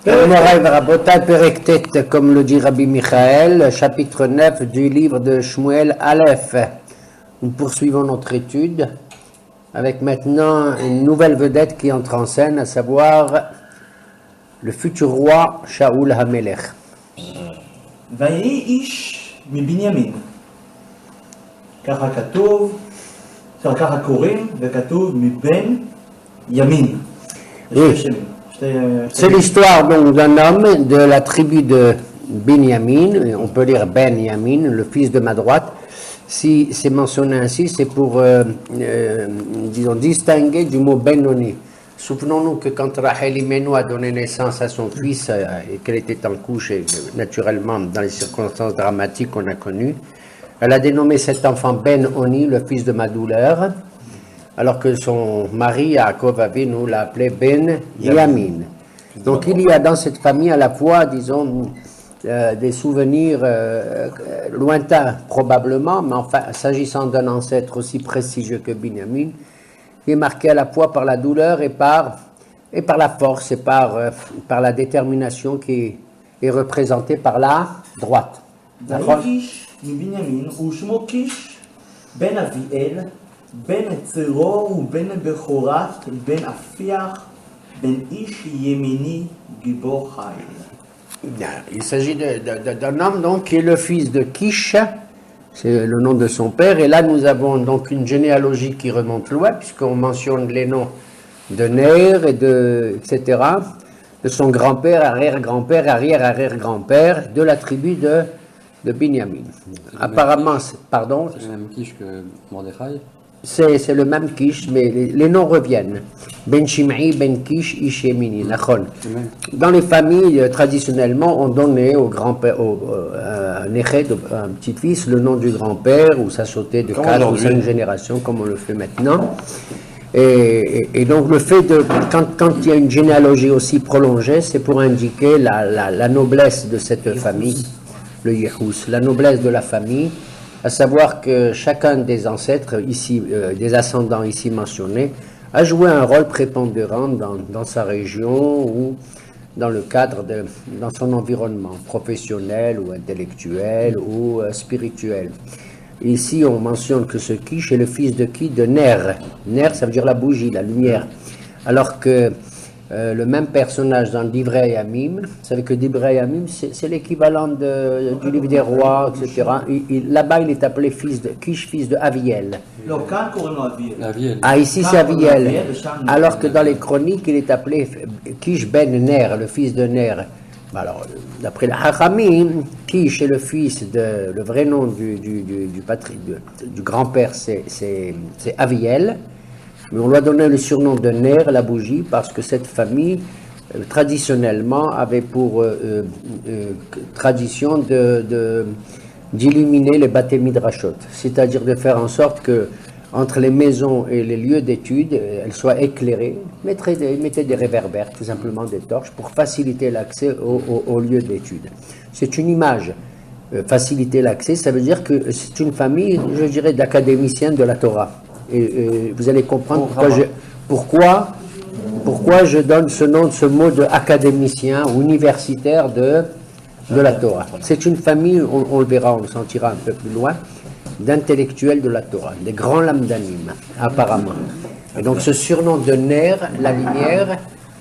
Moraï Rabotai Perektet, comme le dit Rabbi Michael, chapitre 9 du livre de Shmuel Aleph. Nous poursuivons notre étude avec maintenant une nouvelle vedette qui entre en scène, à savoir le futur roi Shaoul HaMelech. ויהי איש מבנימין, ככה כתוב, ככה קוראים, וכתוב מבן ימין. Oui. C'est l'histoire donc d'un homme de la tribu de Binyamin, on peut dire Ben Yamin, le fils de ma droite. Si c'est mentionné ainsi, c'est pour disons, distinguer du mot Benoni. Souvenons-nous que quand Rachel Imenu a donné naissance à son fils et qu'elle était en couche, et naturellement dans les circonstances dramatiques qu'on a connues, elle a dénommé cet enfant Ben Oni, le fils de ma douleur, alors que son mari, Yaakov Avinu, l'a appelé Ben Yamin. Donc il y a dans cette famille à la fois, disons, des souvenirs lointains probablement, mais enfin, s'agissant d'un ancêtre aussi prestigieux que Binyamin, qui est marqué à la fois par la douleur et par la force et par la détermination qui est représentée par la droite. ויהי מבנימין ושמו קיש בן אביאל בן צרו ובן בכורת בן אפיח בן איש ימיני גיבור חיל. Il s'agit d'un homme donc qui est le fils de Kish, c'est le nom de son père, et là nous avons donc une généalogie qui remonte loin, puisqu'on mentionne les noms de Ner et etc., de son grand-père, arrière-grand-père, arrière-arrière-grand-père, de la tribu de Binyamin. Apparemment, pardon. C'est le même Kish que Mordechai. C'est le même Kish, mais les noms reviennent. Ben Shim'i, Ben Kish, Ish Yemini, Nachon. Dans les familles, traditionnellement, on donnait au grand-père, un petit-fils, le nom du grand-père, ou ça sautait de 4 ou 5 générations, comme on le fait maintenant. Et donc le fait de, quand il y a une généalogie aussi prolongée, c'est pour indiquer la noblesse de cette famille, le Yehous, la noblesse de la famille, à savoir que chacun des ancêtres ici, des ascendants ici mentionnés, a joué un rôle prépondérant dans sa région ou dans le cadre dans son environnement professionnel ou intellectuel ou spirituel. Ici, on mentionne que ce Kish est le fils de qui? De Ner. Ner, ça veut dire la bougie, la lumière. Alors que le même personnage dans Divrei Yamim, vous savez que Divrei Yamim, c'est l'équivalent du livre des rois, etc. Là-bas, il est appelé Kish, fils de Aviel. Ah, ici c'est Aviel. Alors que dans les chroniques, il est appelé Kish ben Ner, le fils de Ner. Alors, d'après la Hachamim, Kish est le fils le vrai nom du grand-père, c'est Aviel. Mais on lui a donné le surnom de Ner, la bougie, parce que cette famille, traditionnellement, avait pour tradition d'illuminer les bâtés midrashot, c'est-à-dire de faire en sorte que entre les maisons et les lieux d'études, elles soient éclairées, mettez des réverbères, tout simplement des torches, pour faciliter l'accès aux lieux d'études. C'est une image. Faciliter l'accès, ça veut dire que c'est une famille, je dirais, d'académiciens de la Torah. Et vous allez comprendre pourquoi je donne ce mot de académicien ou universitaire de la Torah. C'est une famille, on le verra, on le sentira un peu plus loin, d'intellectuels de la Torah, des grands lamdanim, apparemment. Et donc ce surnom de Ner, la lumière,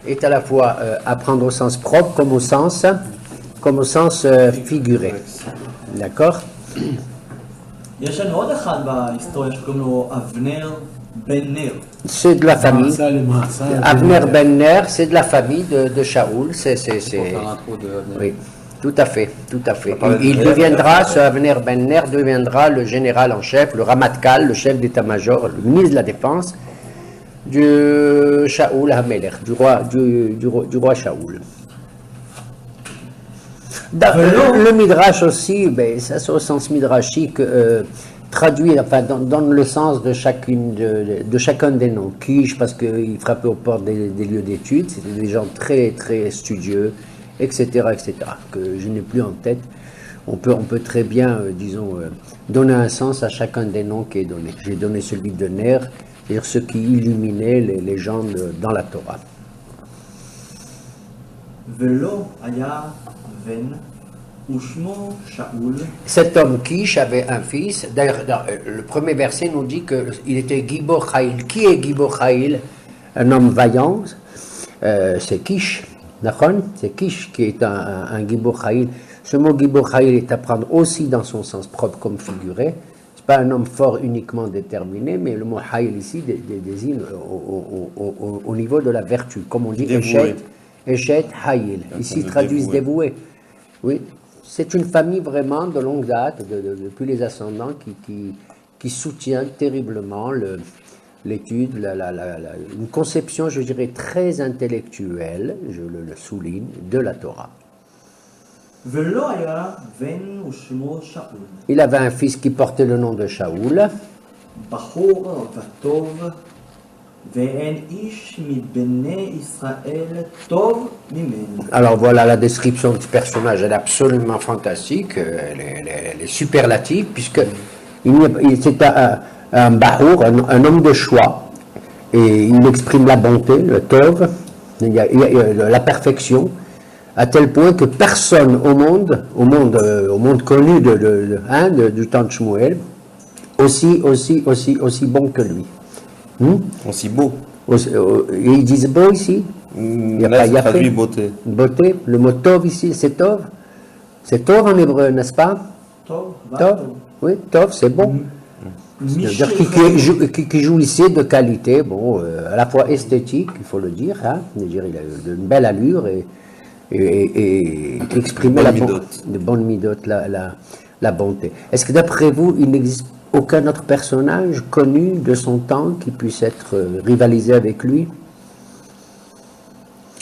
est à la fois à prendre au sens propre comme au sens figuré. D'accord? יש לנו עוד אחד בהיסטוריה שקוראים לו אבנר בן נר. C'est de la famille. Avner ben Ner, c'est de la famille de Shaoul. Oui, tout à fait, tout à fait. Il deviendra, ce Avner ben Ner deviendra le général en chef, le Ramatkal, le chef d'état-major, le ministre de la Défense du Shaoul HaMelech, du roi Shaoul. Le Midrash aussi, ça c'est au sens midrashique, traduit, enfin donne le sens de chacun des noms. Kish, parce qu'il frappait aux portes des lieux d'études, c'était des gens très très studieux, etc., etc., que je n'ai plus en tête. On peut très bien, disons, donner un sens à chacun des noms qui est donné. J'ai donné celui de Ner, c'est-à-dire ceux qui illuminaient les gens dans la Torah. ולא היה בן ושמו שאול. Cet homme Kish avait un fils. D'ailleurs, le premier verset nous dit qu'il était Gibor Chaïl. Qui est Gibor Chaïl? Un homme vaillant. C'est Kish. C'est Kish qui est un Gibor Chaïl. Ce mot Gibor Chaïl est à prendre aussi dans son sens propre comme figuré. Ce n'est pas un homme fort uniquement déterminé, mais le mot Chaïl ici désigne au niveau de la vertu. Comme on dit Eshet Chaïl. Ici, ils traduisent dévoué. Oui. C'est une famille vraiment de longue date, depuis les ascendants, qui soutient terriblement l'étude, une conception, je dirais, très intellectuelle, je le souligne, de la Torah. ולא היה בן ושמו שאול. Il avait un fils qui portait le nom de Shaoul. בחור וטוב, ואין איש מבני ישראל טוב ממנו. Alors voilà la description du personnage, elle est absolument fantastique, elle est superlative, puisque c'est un bahour, un homme de choix, et il exprime la bonté, le tov, il y a la perfection, à tel point que personne au monde connu du temps de Shmuel, aussi bon que lui. Aussi beau. Ils disent beau ici. Il y a pas traduit beauté. Beauté. Le mot tov ici, c'est tov. C'est tov en hébreu, n'est-ce pas? Tov. Oui, tov, c'est bon. C'est-à-dire qui jouissait de qualité, bon, à la fois esthétique, il faut le dire, hein, il a une belle allure et exprimer de bonne midote, la bonté. Est-ce que d'après vous, il n'existe aucun autre personnage connu de son temps qui puisse être rivalisé avec lui?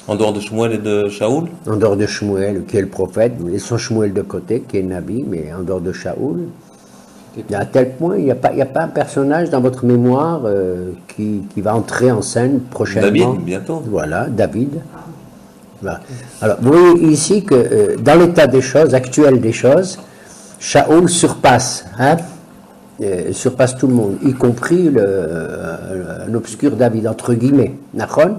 En dehors de Shmuel et de Shaoul? En dehors de Shmuel, qui est le prophète, laissons Shmuel de côté, qui est Nabi, mais en dehors de Shaoul, à tel point, il n'y a pas un personnage dans votre mémoire qui va entrer en scène prochainement. David, bientôt. Voilà, David. Voilà. Alors, vous voyez ici que dans l'état des choses, actuel des choses, Shaoul surpasse tout le monde, y compris un obscur David, entre guillemets, Nachon,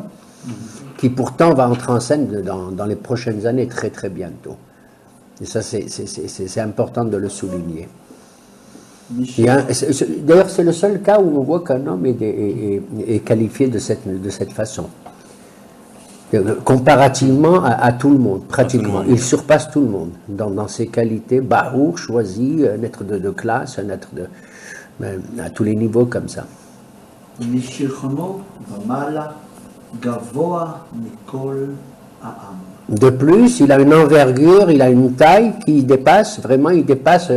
qui pourtant va entrer en scène dans les prochaines années, très très bientôt. Et ça, c'est important de le souligner. D'ailleurs, c'est le seul cas où on voit qu'un homme est qualifié de cette façon. Comparativement à tout le monde, pratiquement. Il surpasse tout le monde dans ses qualités. Bahour, choisi, un être de classe, un être à tous les niveaux comme ça. De plus, il a une envergure, il a une taille qui dépasse, vraiment, il dépasse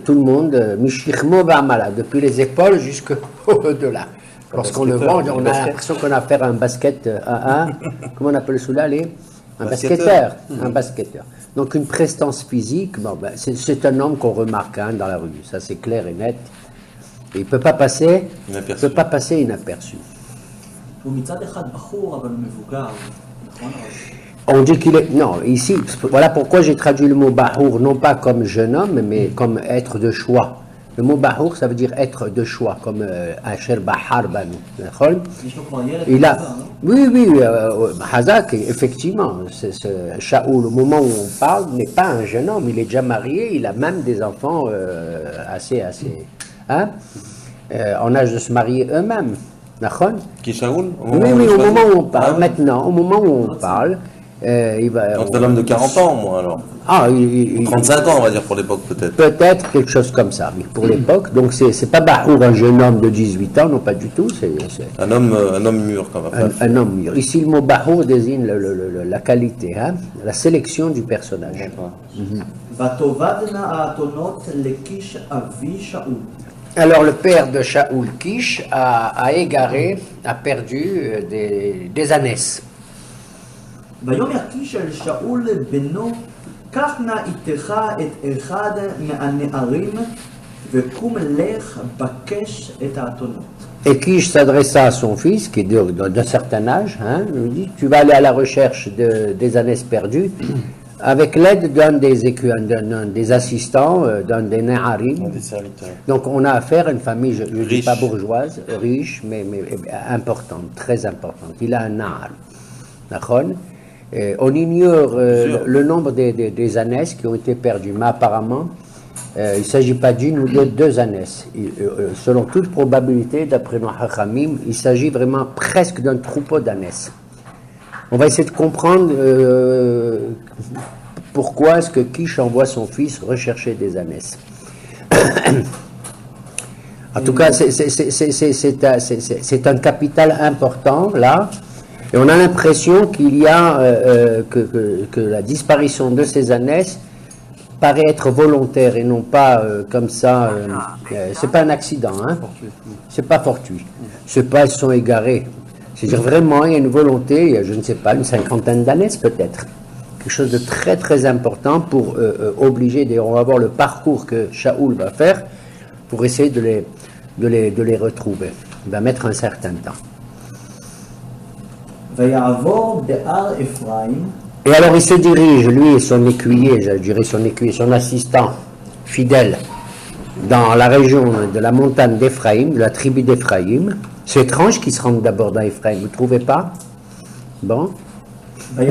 tout le monde, Mishirmo Vamala, depuis les épaules jusqu'au-delà. Lorsqu'on le voit, on a l'impression qu'on a affaire à un basket, comment on appelle celui-là, un basketteur. Un basketteur. Donc une prestance physique, c'est un homme qu'on remarque dans la rue, ça c'est clair et net. Et il ne peut pas passer inaperçu. On dit qu'il est... Non, ici, voilà pourquoi j'ai traduit le mot bahour, non pas comme jeune homme, mais comme être de choix. Le mot bahour, ça veut dire être de choix, comme Asher Bahar Banu. Il a... Oui, Hazak, effectivement, Shaoul, au moment où on parle, n'est pas un jeune homme, il est déjà marié, il a même des enfants assez en âge de se marier eux-mêmes. Qui Shaoul? Oui, au moment où on parle, maintenant, au moment où on parle, il va... Donc c'est un homme de 40 ans, moi, alors. 35 ans, on va dire, pour l'époque, peut-être. Peut-être quelque chose comme ça, mais pour l'époque, donc c'est pas Bahour, un jeune homme de 18 ans, non pas du tout, c'est... Un homme mûr, quand même. Un homme mûr. Ici, le mot Bahour désigne la qualité, la sélection du personnage. Alors le père de Shaoul, Kish, a égaré, a perdu des ânesses. ויאמר קיש אל שאול בנו, קח נא איתך את אחד מהנערים וקום לך בקש את האתונות. Et Kish s'adressa à son fils, qui est d'un certain âge, lui dit, tu vas aller à la recherche des ânesses perdues, avec l'aide d'un des assistants, d'un des Naharim. Donc on a affaire à une famille, je ne dis pas bourgeoise, riche, mais importante, très importante. Il a un Nahar. D'accord. On ignore le nombre des ânesses qui ont été perdues, mais apparemment, il ne s'agit pas d'une ou de deux ânesses. Selon toute probabilité, d'après nos hachamim, il s'agit vraiment presque d'un troupeau d'ânesses. On va essayer de comprendre pourquoi est-ce que Kish envoie son fils rechercher des ânesses. En tout cas, c'est un capital important, là, et on a l'impression qu'il y a, que la disparition de ces ânesses paraît être volontaire et non pas comme ça, c'est pas un accident, hein, c'est pas fortuit, c'est pas elles sont égarées, c'est-à-dire vraiment il y a une volonté, il y a, je ne sais pas, une cinquantaine d'ânesses peut-être, quelque chose de très très important pour obliger, on va voir le parcours que Shaoul va faire pour essayer de les retrouver, il va mettre un certain temps. Et alors il se dirige, lui et son écuyer, je dirais son écuyer, son assistant fidèle, dans la région de la montagne d'Éphraïm, de la tribu d'Éphraïm. C'est étrange qu'il se rende d'abord dans Éphraïm, vous ne trouvez pas? Bon. Et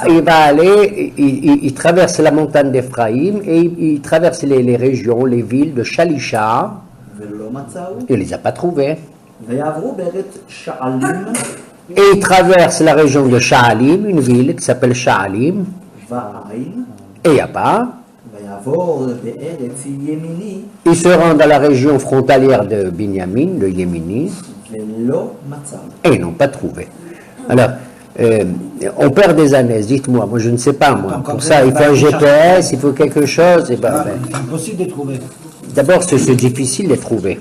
il va aller, il traverse la montagne d'Éphraïm et il traverse les régions, les villes de Shalisha. Il ne les a pas trouvées. Et il traverse la région de Sha'alim, une ville qui s'appelle Sha'alim. Et il n'y a pas. Il se rend dans la région frontalière de Binyamin, de Yémini. Et ils n'ont pas trouvé. Alors, on perd des années, dites-moi, moi je ne sais pas, moi. Pour ça, il faut un GPS, il faut quelque chose. Et ben, c'est impossible de trouver. D'abord, c'est difficile de trouver.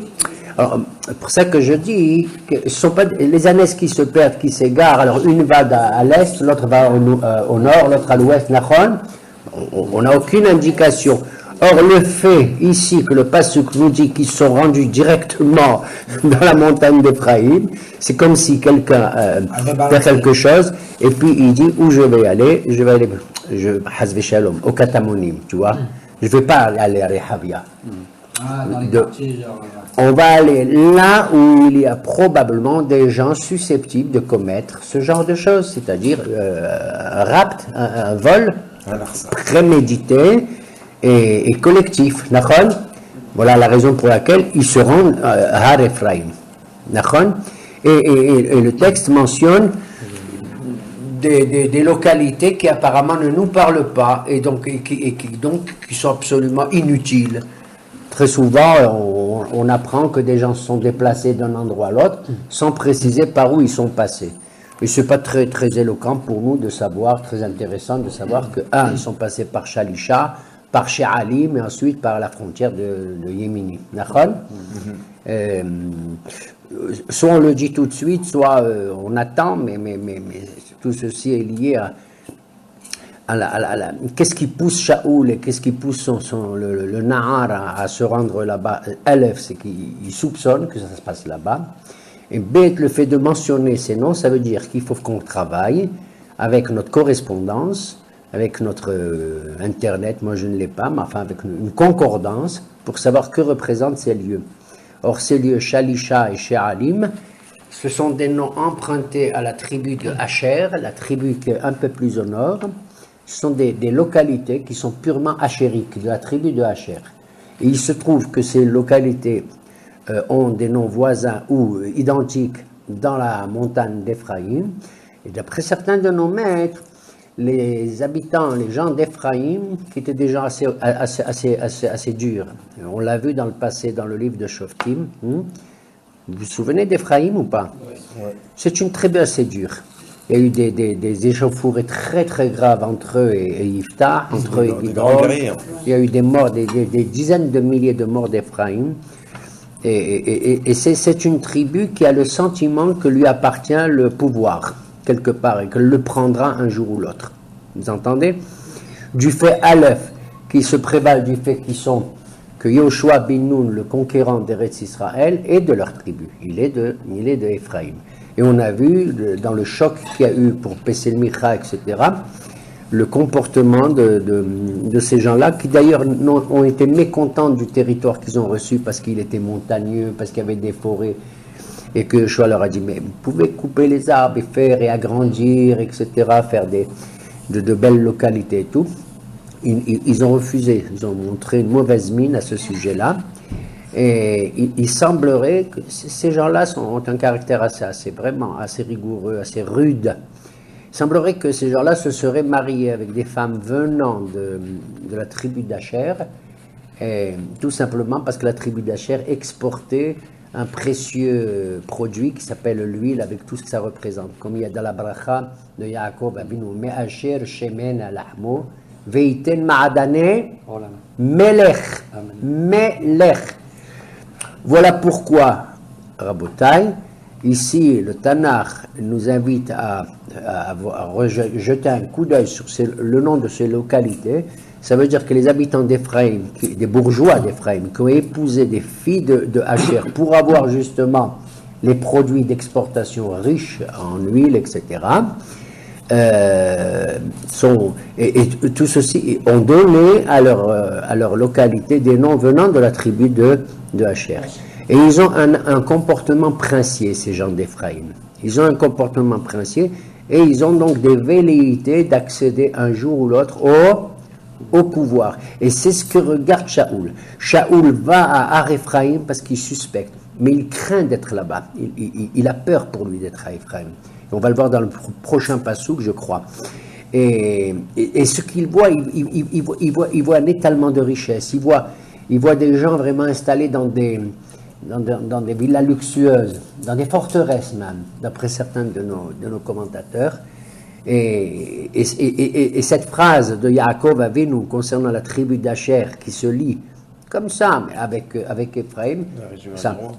Alors, pour ça que je dis que ce sont pas les ânesses qui se perdent, qui s'égarent. Alors, une va à l'est, l'autre va au nord, l'autre à l'ouest, Nachon. On n'a aucune indication. Or, le fait ici que le Pasuk nous dit qu'ils sont rendus directement dans la montagne d'Éphraïm, c'est comme si quelqu'un fait quelque chose, et puis il dit où je vais aller, Hazve Shalom, au Katamonim, tu vois. Je ne vais pas aller à Rehavia. On va aller là où il y a probablement des gens susceptibles de commettre ce genre de choses, c'est-à-dire un rapt, un vol prémédité et collectif. Voilà la raison pour laquelle ils se rendent à Har Ephraim. Et le texte mentionne des localités qui apparemment ne nous parlent pas et qui sont absolument inutiles. Très souvent, on apprend que des gens se sont déplacés d'un endroit à l'autre sans préciser par où ils sont passés. Et ce n'est pas très, très éloquent pour nous de savoir, très intéressant de savoir que, ils sont passés par Shalisha, par Sha'alim et ensuite par la frontière de Yémini. D'accord? Soit on le dit tout de suite, soit on attend, mais tout ceci est lié à qu'est-ce qui pousse Shaoul et qu'est-ce qui pousse le Nahar à se rendre là-bas. Aleph, c'est qu'il soupçonne que ça se passe là-bas. Et B, le fait de mentionner ces noms, ça veut dire qu'il faut qu'on travaille avec notre correspondance, avec notre Internet, moi je ne l'ai pas, mais enfin avec une concordance pour savoir que représentent ces lieux. Or, ces lieux, Shalisha et She'alim, ce sont des noms empruntés à la tribu de Asher, la tribu qui est un peu plus au nord. Ce sont des localités qui sont purement achériques, de la tribu de Asher. Et il se trouve que ces localités ont des noms voisins ou identiques dans la montagne d'Éphraïm. Et d'après certains de nos maîtres, les habitants, les gens d'Éphraïm, qui étaient des gens assez durs. On l'a vu dans le passé, dans le livre de Shoftim. Vous vous souvenez d'Éphraïm ou pas? Ouais. C'est une tribu assez dure. Il y a eu des échauffourées très très graves entre eux et Yiftah, entre eux et Gidron. Il y a eu des morts, des dizaines de milliers de morts d'Éphraïm. Et c'est une tribu qui a le sentiment que lui appartient le pouvoir, quelque part, et qu'elle le prendra un jour ou l'autre. Vous entendez? Du fait Aleph, qui se prévalent du fait que Yoshua bin Nun, le conquérant d'Eretz Israël, est de leur tribu. Il est de Éphraïm. Et on a vu, dans le choc qu'il y a eu pour Pesel Micha, etc., le comportement de ces gens-là, qui d'ailleurs ont été mécontents du territoire qu'ils ont reçu parce qu'il était montagneux, parce qu'il y avait des forêts. et que Yeshua leur a dit, mais vous pouvez couper les arbres et faire et agrandir, etc., faire de belles localités et tout. Ils ont refusé, ils ont montré une mauvaise mine à ce sujet-là. Et il semblerait que ces gens-là ont un caractère vraiment assez rigoureux, assez rude. Il semblerait que ces gens-là se seraient mariés avec des femmes venant de la tribu d'Acher, tout simplement parce que la tribu d'Acher exportait un précieux produit qui s'appelle l'huile, avec tout ce que ça représente. Comme il y a dans la bracha de Yaakov Avinu, Me'asher shemen alahmo, veiten ma'adane melech. Melech. Voilà pourquoi, Rabotai, ici le Tanakh nous invite à jeter un coup d'œil sur le nom de ces localités. Ça veut dire que les habitants d'Éphraïm, des bourgeois d'Éphraïm, qui ont épousé des filles de Hacher pour avoir justement les produits d'exportation riches en huile, etc., tout ceci ont donné à leur localité des noms venant de la tribu de Hacher. Et ils ont un comportement princier, ces gens d'Éphraïm. Ils ont un comportement princier et ils ont donc des velléités d'accéder un jour ou l'autre au pouvoir. Et c'est ce que regarde Shaoul. Shaoul va à Ar-Ephraïm parce qu'il suspecte, mais il craint d'être là-bas. Il a peur pour lui d'être à Ephraïm. On va le voir dans le prochain passouk, je crois. Et ce qu'il voit, il voit un étalement de richesse. Il voit des gens vraiment installés dans des villas luxueuses, dans des forteresses même, d'après certains de nos commentateurs. Et cette phrase de Yaakov Avinu concernant la tribu d'Acher qui se lie comme ça avec Ephraïm,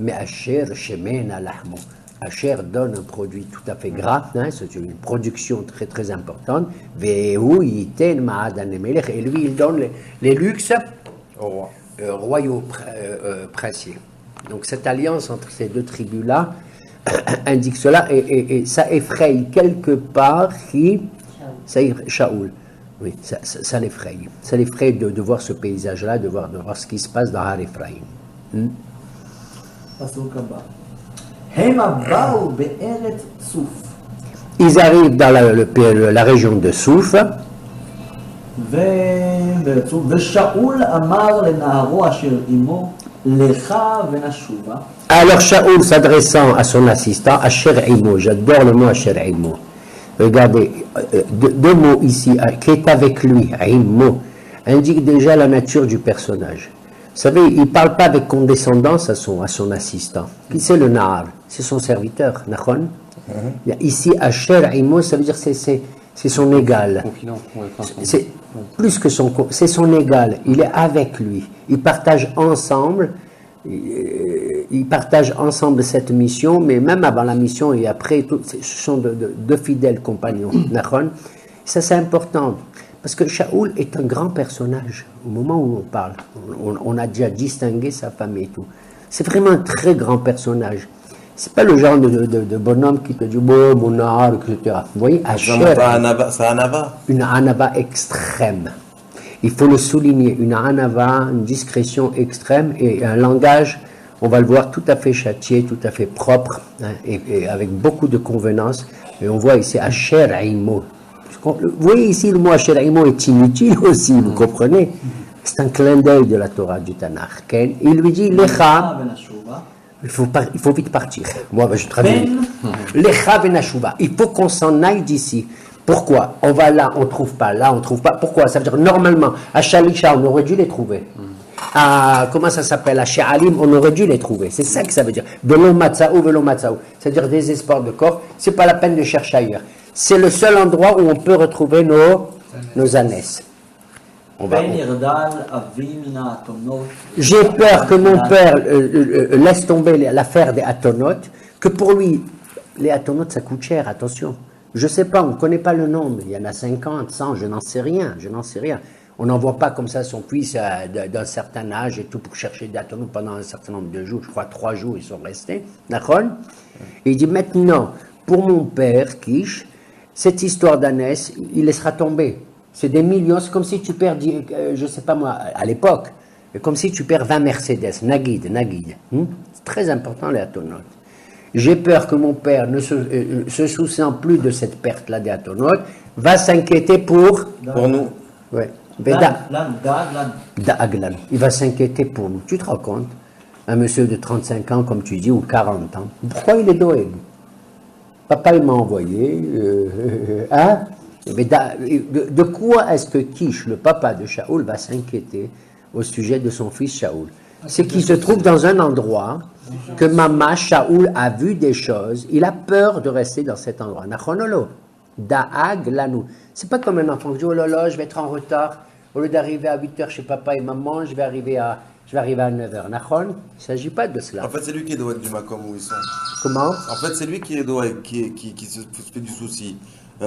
mais Asher shemen alahmo. Asher donne un produit tout à fait gras, hein, c'est une production très très importante. Et lui il donne les luxes royaux princiers. Donc cette alliance entre ces deux tribus-là indique cela et ça effraie quelque part Shaoul. Oui, ça l'effraie. Ça l'effraie de voir ce paysage-là, de voir ce qui se passe dans Har-Ephraïm. Ils arrivent dans la région de Souf. Alors Shaoul s'adressant à son assistant, Asher Imo, j'adore le mot Asher Imo. Regardez, deux mots ici, qui est avec lui, Imo, indique déjà la nature du personnage. Vous savez, il ne parle pas avec condescendance à son assistant. Qui c'est le Nahar? C'est son serviteur, Nachon. Ici, Asher Imo, ça veut dire c'est son égal. C'est plus que c'est son égal. Il est avec lui. Ils partagent ensemble. Ils partagent ensemble cette mission, mais même avant la mission et après, ce sont de fidèles compagnons. Ça, c'est important. Parce que Shaoul est un grand personnage. Au moment où on parle, on a déjà distingué sa famille et tout. C'est vraiment un très grand personnage. C'est pas le genre de bonhomme qui te dit bon, mon art, etc. Vous voyez, Asher, c'est un Anava. Une Anava extrême. Il faut le souligner, une Anava, une discrétion extrême et un langage, on va le voir, tout à fait châtié, tout à fait propre, hein, et avec beaucoup de convenance. Et on voit ici Asher Imo. Vous voyez ici, le mot Asher Imo est inutile aussi, vous comprenez? C'est un clin d'œil de la Torah du Tanakh. Il lui dit, Lecha, il faut vite partir. Moi, je traduis. Lecha venashuva. Il faut qu'on s'en aille d'ici. Pourquoi? On va là, on ne trouve pas. Là, on ne trouve pas. Pourquoi? Ça veut dire, normalement, à Shalisha, on aurait dû les trouver. Comment ça s'appelle? À She'alim, on aurait dû les trouver. C'est ça que ça veut dire. Velo matzaou, velo matzaou. C'est-à-dire désespoir de corps. C'est pas la peine de chercher ailleurs. C'est le seul endroit où on peut retrouver nos ânesses. J'ai peur que mon père laisse tomber l'affaire des Atonotes, que pour lui, les Atonotes, ça coûte cher, attention. Je ne sais pas, on ne connaît pas le nombre. Il y en a 50, 100, je n'en sais rien. On n'envoie pas comme ça son fils d'un certain âge et tout pour chercher des Atonotes pendant un certain nombre de jours. Je crois 3 jours, ils sont restés. D'accord? Et il dit maintenant, pour mon père, Kish, cette histoire d'ânesse, il laissera tomber. C'est des millions, c'est comme si tu perds, je ne sais pas moi, à l'époque, comme si tu perds 20 Mercedes, Nagid. C'est très important les Atonotes. j'ai peur que mon père, ne se souciant plus de cette perte-là des Atonot, va s'inquiéter pour nous. Ouais. Il va s'inquiéter pour nous. Tu te rends compte? Un monsieur de 35 ans, comme tu dis, ou 40 ans. Pourquoi il est doé? Papa, il m'a envoyé. Hein? Mais de quoi est-ce que Kish, le papa de Shaoul, va s'inquiéter au sujet de son fils Shaoul? C'est qu'il se trouve dans un endroit que Mama Shaoul a vu des choses. Il a peur de rester dans cet endroit. Nachonolo. Da'ag lanou. C'est pas comme un enfant qui dit, oh là là, je vais être en retard. Au lieu d'arriver à 8h chez papa et maman, je vais arriver à 9h. Nachon, il ne s'agit pas de cela. En fait, c'est lui qui est doué du Macom où ils sont. Comment? En fait, c'est lui qui est doué, qui se fait du souci.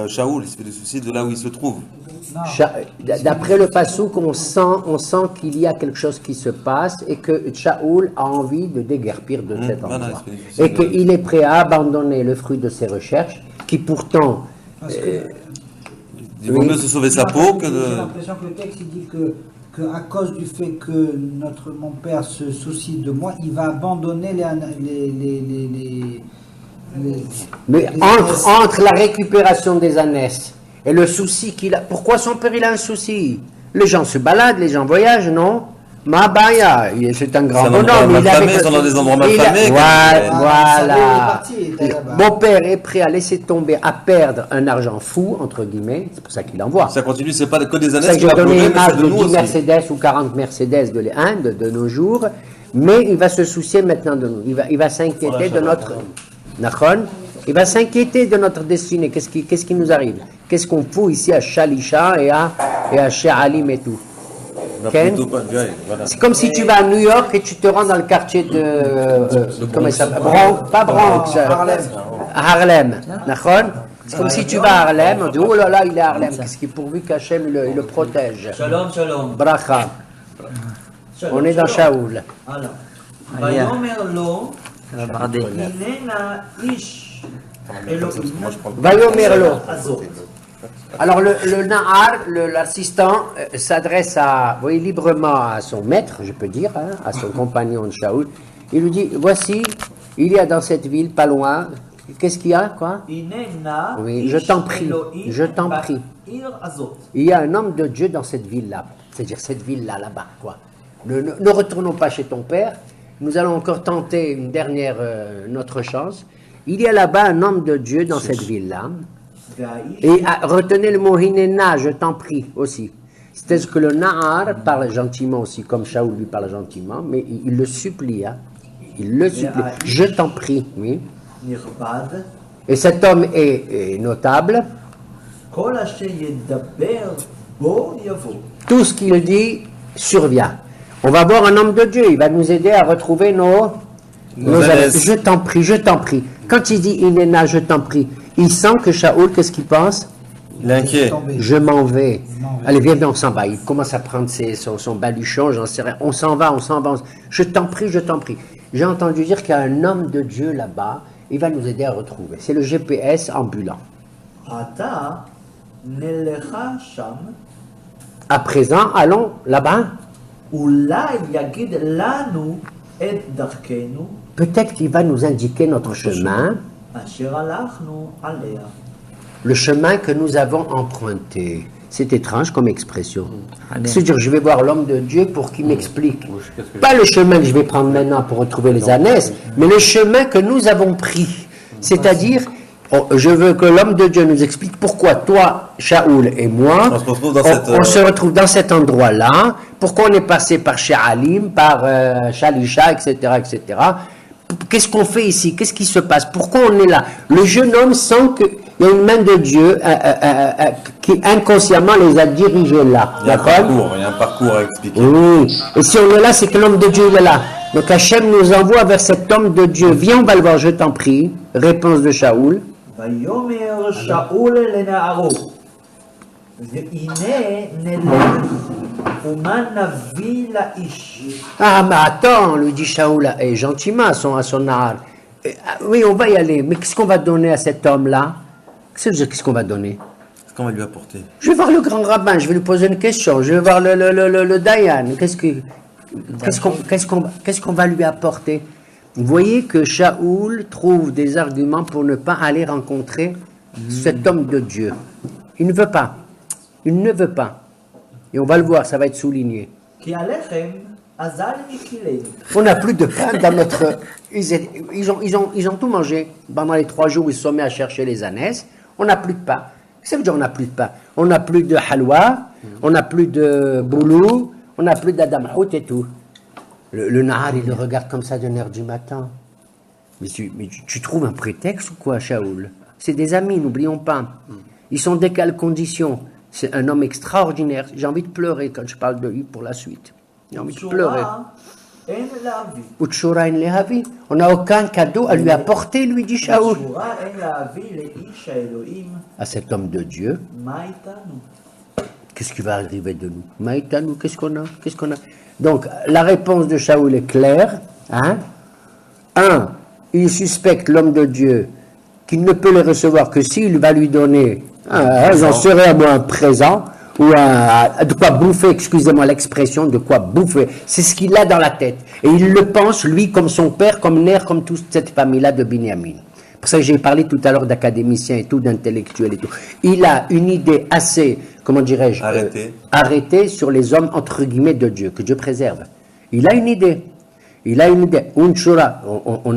Shaoul, il se fait du souci de là où il se trouve. D'après le passouk, on sent qu'il y a quelque chose qui se passe et que Shaoul a envie de déguerpir de cet endroit. Et qu'il est prêt à abandonner le fruit de ses recherches, qui pourtant... il vaut mieux se sauver sa peau que de... J'ai l'impression que le texte il dit que à cause du fait que mon père se soucie de moi, il va abandonner Mais entre la récupération des ânesses et le souci qu'il a... Pourquoi son père il a un souci? Les gens se baladent, les gens voyagent, non? Mabaya, c'est un grand bonhomme. Ils sont dans des endroits malfamés. Voilà. Mon père est prêt à laisser tomber, à perdre un argent fou, entre guillemets. C'est pour ça qu'il envoie. Ça continue, c'est pas que des années. C'est pour ça que j'ai donné l'image de 10 Mercedes ou 40 Mercedes de l'Inde de nos jours. Mais il va se soucier maintenant de nous. Il va s'inquiéter de notre... Nachon. Il va s'inquiéter de notre destinée. Qu'est-ce qui nous arrive? Qu'est-ce qu'on fout ici à Shalisha et à She'alim et tout? C'est comme si tu vas à New York et tu te rends dans le quartier de comment ça s'appelle? Pas Bronx, Harlem. C'est comme si tu vas à Harlem, on dit oh là là, il est à Harlem, qu'est-ce qui pourvu qu'Hachem le protège. Shalom, shalom. Bracha. On est dans Shaoul. Vayomer lo. Alors le Nahar, l'assistant, s'adresse librement à son maître, je peux dire, hein, à son compagnon de Shaoul. Il lui dit, voici, il y a dans cette ville, pas loin, qu'est-ce qu'il y a, quoi? Oui, je t'en prie, je t'en prie. Il y a un homme de Dieu dans cette ville-là, c'est-à-dire cette ville-là, là-bas, quoi. Ne retournons pas chez ton père, nous allons encore tenter une dernière, notre chance. Il y a là-bas un homme de Dieu dans cette ville-là. Et retenez le mot hinena, je t'en prie aussi. C'est-à-dire que le Nahar parle gentiment aussi, comme Shaoul lui parle gentiment, mais il le supplie. Hein. Il le supplie. Je t'en prie, oui. Et cet homme est notable. Tout ce qu'il dit survient. On va voir un homme de Dieu, il va nous aider à retrouver nos je t'en prie, je t'en prie. Quand il dit hinena, je t'en prie, il sent que Shaoul, qu'est-ce qu'il pense? Il est inquiet. Je m'en vais. Allez, viens, on s'en va. Il commence à prendre son baluchon, j'en sais rien. On s'en va. Je t'en prie, je t'en prie. J'ai entendu dire qu'il y a un homme de Dieu là-bas. Il va nous aider à retrouver. C'est le GPS ambulant. À présent, allons là-bas. Peut-être qu'il va nous indiquer notre chemin. Le chemin que nous avons emprunté. C'est étrange comme expression. C'est-à-dire, je vais voir l'homme de Dieu pour qu'il m'explique. Pas le chemin que je vais prendre maintenant pour retrouver les ânesses, mais le chemin que nous avons pris. C'est-à-dire, je veux que l'homme de Dieu nous explique pourquoi toi, Shaoul et moi, on se retrouve dans cet endroit-là, pourquoi on est passé par She'alim, par Shalisha, etc., etc. Qu'est-ce qu'on fait ici? Qu'est-ce qui se passe? Pourquoi on est là? Le jeune homme sent qu'il y a une main de Dieu qui inconsciemment les a dirigés là. Il y a un parcours à expliquer. Oui. Et si on est là, c'est que l'homme de Dieu est là. Donc Hachem nous envoie vers cet homme de Dieu. Viens, on va le voir, je t'en prie. Réponse de Shaoul. Ah, mais attends, lui dit Shaoul, et gentiment à son Nahar. Oui, on va y aller, mais qu'est-ce qu'on va donner à cet homme-là? Qu'est-ce qu'on va donner? Qu'est-ce qu'on va lui apporter? Je vais voir le grand rabbin, je vais lui poser une question, je vais voir le Dayan. Qu'est-ce qu'on va lui apporter? Vous voyez que Shaoul trouve des arguments pour ne pas aller rencontrer cet homme de Dieu. Il ne veut pas. Il ne veut pas. Et on va le voir, ça va être souligné. כי הלחם אזל מכלינו. On n'a plus de pain dans notre... Ils ont tout mangé. Pendant les 3 jours où ils se sont mis à chercher les ânesses, on n'a plus de pain. Qu'est-ce que ça veut dire on n'a plus de pain? On n'a plus de halwa, on n'a plus de boulou, on n'a plus d'adamhout et tout. Le Nahar, il le regarde comme ça de 1h du matin. Mais tu trouves un prétexte ou quoi, Shaoul? C'est des amis, n'oublions pas. Ils sont de quelles conditions? C'est un homme extraordinaire. J'ai envie de pleurer quand je parle de lui pour la suite. J'ai envie de pleurer. תשורה אין להביא. Utshura en lehavi. On n'a aucun cadeau à lui apporter, lui dit Shaoul. תשורה אין להביא לאיש האלוהים. À cet homme de Dieu, מה איתנו? qu'est-ce qui va arriver de nous? Maïtanou, qu'est-ce qu'on a? Qu'est-ce qu'on a? Donc, la réponse de Shaoul est claire. Hein? 1. Il suspecte l'homme de Dieu qu'il ne peut le recevoir que s'il va lui donner, j'en serais à moi, un présent, ou de quoi bouffer, excusez-moi l'expression, de quoi bouffer. C'est ce qu'il a dans la tête. Et il le pense, lui, comme son père, comme Ner, comme toute cette famille-là de Binyamin. Pour ça que j'ai parlé tout à l'heure d'académiciens et tout, d'intellectuels et tout. Il a une idée assez, comment dirais-je, arrêtée sur les hommes, entre guillemets, de Dieu, que Dieu préserve. Il a une idée. Il a une idée. Unshura, on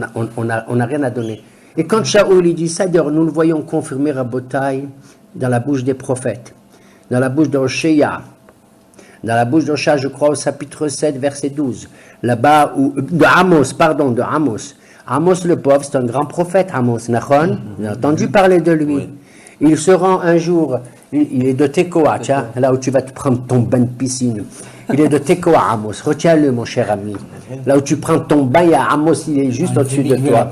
n'a rien à donner. Et quand Shaoul il dit ça, d'ailleurs, nous le voyons confirmer à Botaï dans la bouche des prophètes, dans la bouche d'Oshéa, dans la bouche d'Oshéa, je crois, au chapitre 7, verset 12, là-bas, de Amos, pardon, de Amos. Amos le pauvre, c'est un grand prophète, Amos, Nachon, j'ai entendu parler de lui. Oui. Il se rend un jour, il est de Tekoa, tiens, là où tu vas te prendre ton bain de piscine. Il est de Tekoa, Amos, retiens-le, mon cher ami. Là où tu prends ton bain, il y a Amos, il est juste au-dessus de toi.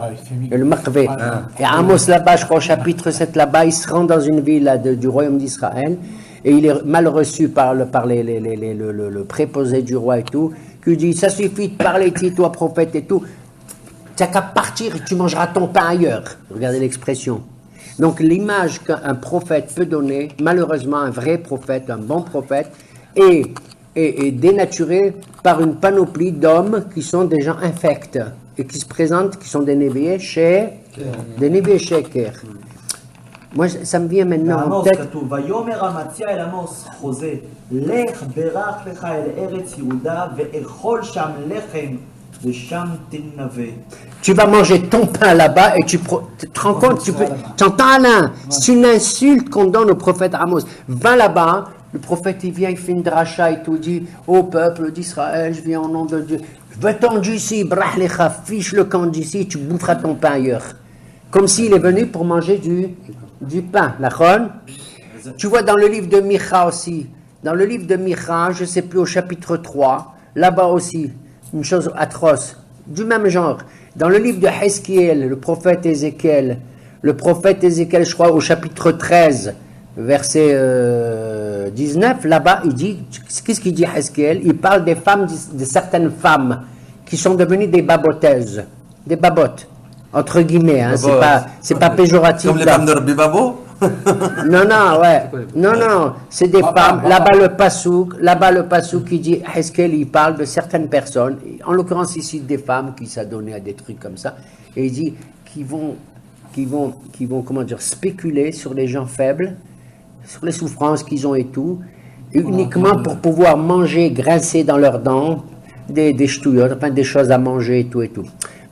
Et le Makvé. Et Amos, là-bas, je crois, au chapitre 7, là-bas, il se rend dans une ville là, du royaume d'Israël, et il est mal reçu par le préposé du roi et tout, qui lui dit, ça suffit de parler, toi, prophète et tout. Tu n'as qu'à partir et tu mangeras ton pain ailleurs. Regardez l'expression. Donc l'image qu'un prophète peut donner, malheureusement un vrai prophète, un bon prophète, est dénaturée par une panoplie d'hommes qui sont des gens infects et qui se présentent, qui sont des néviés chez Sheker. Moi, ça me vient maintenant en tête. כתוב, ויאמר המציע אל עמוס חוזה, לך ברך לך אל ארץ יהודה ואכול שם לחם. Tu vas manger ton pain là-bas et tu te rends compte, tu entends Alain, c'est une insulte qu'on donne au prophète Amos. Va là-bas, le prophète il vient, il fait une dracha et tout, dit au peuple d'Israël, je viens au nom de Dieu. Va-t'en d'ici, brah lecha, fiche le camp d'ici, tu boufferas ton pain ailleurs. Comme s'il est venu pour manger du pain, d'accord? Tu vois dans le livre de Micha aussi, dans le livre de Micha, je ne sais plus, au chapitre 3, là-bas aussi, une chose atroce, du même genre. Dans le livre de Heskiel, le prophète Ézéchiel, je crois, au chapitre 13, verset 19, là-bas, il dit, qu'est-ce qu'il dit Heskiel? Il parle des femmes, de certaines femmes qui sont devenues des baboteuses, des babottes, entre guillemets, hein, c'est pas péjoratif. Comme les femmes de Rabbi Babo? Non, c'est des femmes. Là-bas le pasouk qui dit, Hezkel, il parle de certaines personnes, en l'occurrence ici des femmes qui s'adonnent à des trucs comme ça, et il dit qui vont, comment dire, spéculer sur les gens faibles, sur les souffrances qu'ils ont et tout, uniquement pour pouvoir manger, grincer dans leurs dents, des ch'touillottes, enfin des choses à manger et tout et tout.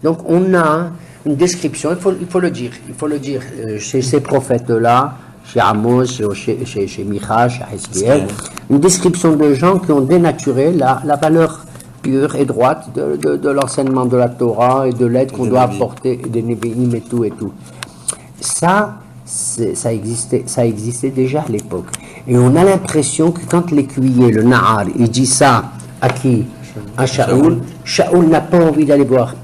Donc on a une description, il faut le dire chez ces prophètes-là, chez Amos, chez Micha, chez Heskiel, une description de gens qui ont dénaturé la valeur pure et droite de l'enseignement de la Torah et de l'aide qu'on doit apporter, des Nevi'im et tout et tout. Ça existait déjà à l'époque. Et on a l'impression que quand l'écuyer, le Nahar, il dit ça à qui? À Shaoul. Shaoul n'a pas envie d'aller voir.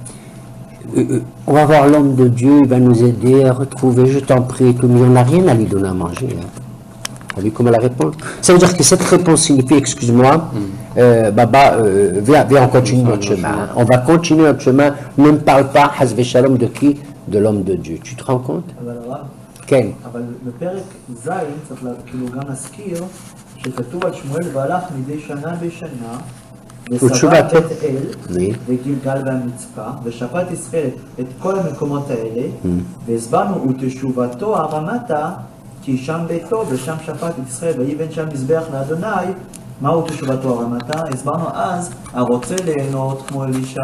On va voir l'homme de Dieu, il va nous aider à retrouver, je t'en prie, tout, mais on n'a rien à lui donner à manger. Vous avez vu comment la réponse? Ça veut dire que cette réponse signifie, excuse-moi, Baba, viens, on continue notre chemin. On va continuer notre chemin, ne me parle pas, Hazve Shalom, de qui? De l'homme de Dieu. Tu te rends compte? כן. אבל בפרק ז' צריך כאילו גם להזכיר שכתוב על שמואל והלך מדי שנה בשנה ותשובתו. בית אל, Oui. וגלגל והמצפה, ושפט ישראל את כל המקומות האלה, והסברנו ותשובתו הרמתה, כי שם ביתו ושם שפט את ישראל, ויבן שם מזבח לאדוני, מהו תשובתו הרמתה? הסברנו אז, הרוצה ליהנות כמו אלישע,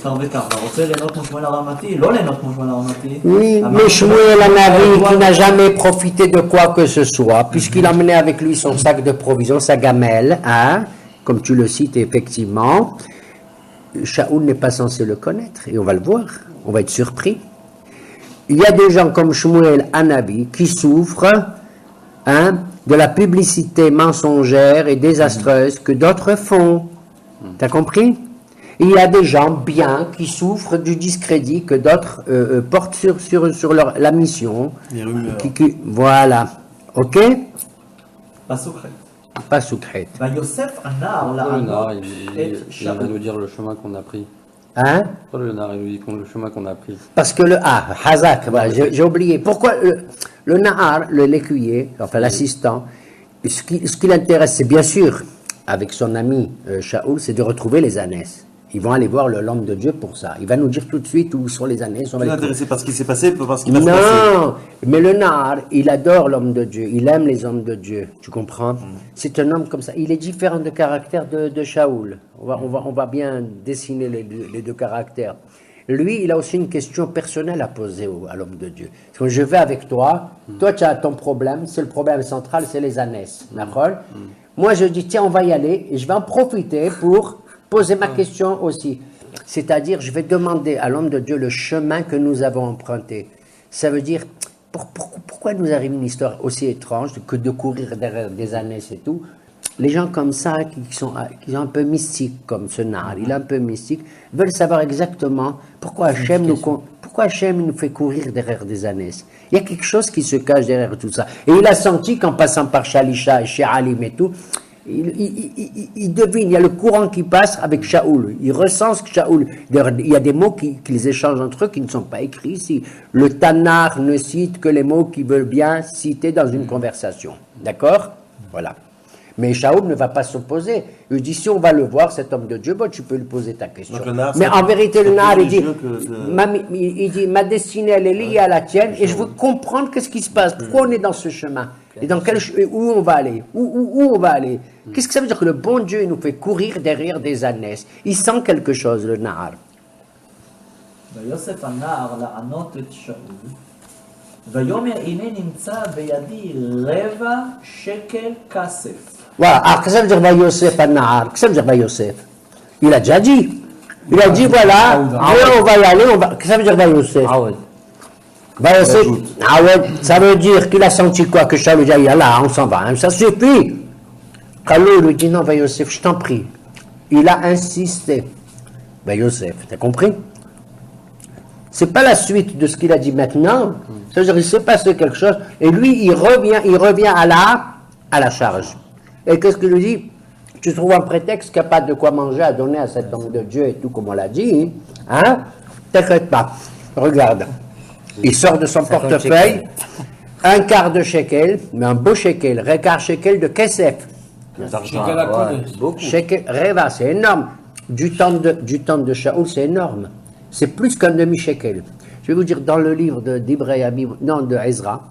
כך וכך, הרוצה ליהנות כמו שמואל הרמתי, לא ליהנות כמו שמואל הרמתי. Oui, mais Shmuel Hanavi, qui n'a jamais profité de quoi que ce soit, puisqu'il emmenait avec lui son sac de provisions, sa gamelle, hein, comme tu le cites effectivement, Shaoul n'est pas censé le connaître, et on va le voir, on va être surpris. Il y a des gens comme Shmuel Hanavi qui souffrent hein, de la publicité mensongère et désastreuse que d'autres font. T'as compris? Et il y a des gens bien qui souffrent du discrédit que d'autres portent sur la mission. Les rumeurs. Voilà. Ok? פסוק ח' Pas secret. ויוסף הנער Pourquoi le nar, לענות il את va nous שאול. dire le chemin qu'on a pris. Hein? Pourquoi le nar, il nous dit le chemin qu'on a pris. Parce que Hazak, voilà, j'ai oublié. Pourquoi le Nahar, l'écuyer, enfin l'assistant, ce qui l'intéresse, c'est bien sûr, avec son ami Shaoul, c'est de retrouver les ânesses. Ils vont aller voir l'homme de Dieu pour ça. Il va nous dire tout de suite où sont les ânesses. On va Tu es les intéressé par ce qui s'est passé, pas par ce qui va se passer. Non, mais le Nahar, il adore l'homme de Dieu, il aime les hommes de Dieu, tu comprends? C'est un homme comme ça, il est différent de caractère de Shaoul. On va bien dessiner les deux caractères. Lui, il a aussi une question personnelle à poser à l'homme de Dieu. Parce que je vais avec toi, toi tu as ton problème, c'est le problème central, c'est les ânesses, d'accord? Moi je dis, tiens, on va y aller, et je vais en profiter pour poser ma question aussi. C'est-à-dire, je vais demander à l'homme de Dieu le chemin que nous avons emprunté. Ça veut dire, pourquoi nous arrive une histoire aussi étrange que de courir derrière des ânesses et tout? Les gens comme ça, qui sont un peu mystiques, comme ce Nahar, il est un peu mystique, veulent savoir exactement pourquoi Hachem nous fait courir derrière des ânesses. Il y a quelque chose qui se cache derrière tout ça. Et il a senti qu'en passant par Shalisha et She'alim et tout, il devine, il y a le courant qui passe avec Shaoul. Il recense que Shaoul. Il y a des mots qu'ils échangent entre eux qui ne sont pas écrits ici. Le Tanakh ne cite que les mots qu'il veut bien citer dans une conversation. D'accord? Voilà. Mais Shaoul ne va pas s'opposer. Il dit, si on va le voir, cet homme de Dieu, bon, tu peux lui poser ta question. Donc, le Nahar, mais c'est en vérité, le Nahar, il dit, que il dit, ma destinée, elle est liée à la tienne, et je veux comprendre qu'est-ce qui se passe. Pourquoi on est dans ce chemin? Et où on va aller? Où on va aller? Qu'est-ce que ça veut dire que le bon Dieu il nous fait courir derrière des ânesses? Il sent quelque chose, le Nahar. ויוסף הנער לענות את שאול, ויאמר הנה נמצא בידי רבע שקל כסף. Voilà. Alors, qu'est-ce que ça veut dire, va Yosef à Nahar? Qu'est-ce que ça veut dire, va Yosef? Il a déjà dit. Il a dit, voilà, on va y aller, qu'est-ce que ça veut dire, va Yosef? Va Yosef, ça veut dire qu'il a senti quoi? Que Shaoul lui dit, là, on s'en va, hein, ça suffit. Kalou lui dit, non, va Yosef, je t'en prie. Il a insisté. Va Yosef, t'as compris? C'est pas la suite de ce qu'il a dit maintenant. C'est-à-dire qu'il s'est passé quelque chose, et lui, il revient à la charge. Et qu'est-ce qu'il lui dit? Tu trouves un prétexte qu'il n'y a pas de quoi manger à donner à cet homme de Dieu et tout, comme on l'a dit, hein? T'inquiète pas. Regarde. Il sort de son portefeuille un quart de shekel, mais un beau shekel, un shekel de kesef. Shekel, Reva, c'est énorme. Du temps de Shaoul, c'est énorme. C'est plus qu'un demi-shekel. Je vais vous dire, dans le livre de Ezra,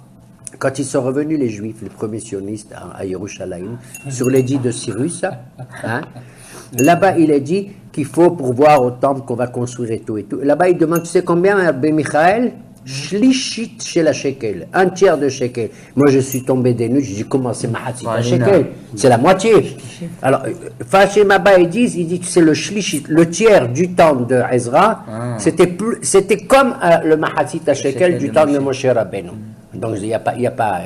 quand ils sont revenus, les Juifs, les premiers sionistes à Yerushalayim, sur l'édit de Cyrus, hein, là-bas, il est dit qu'il faut pourvoir au temple qu'on va construire et tout et tout. Là-bas, il demande, tu sais combien, Rabbi Michael? Shlishit chez la shekel, un tiers de shekel. Moi, je suis tombé des nues, je dis, comment c'est mahatzit la shekel? C'est la moitié. Alors, Fashim Abba, ils disent, tu sais, le shlishit, le tiers du temps de Ezra, c'était comme le mahatzit la shekel du temps de Moshe Rabbeinu. Donc, il n'y a pas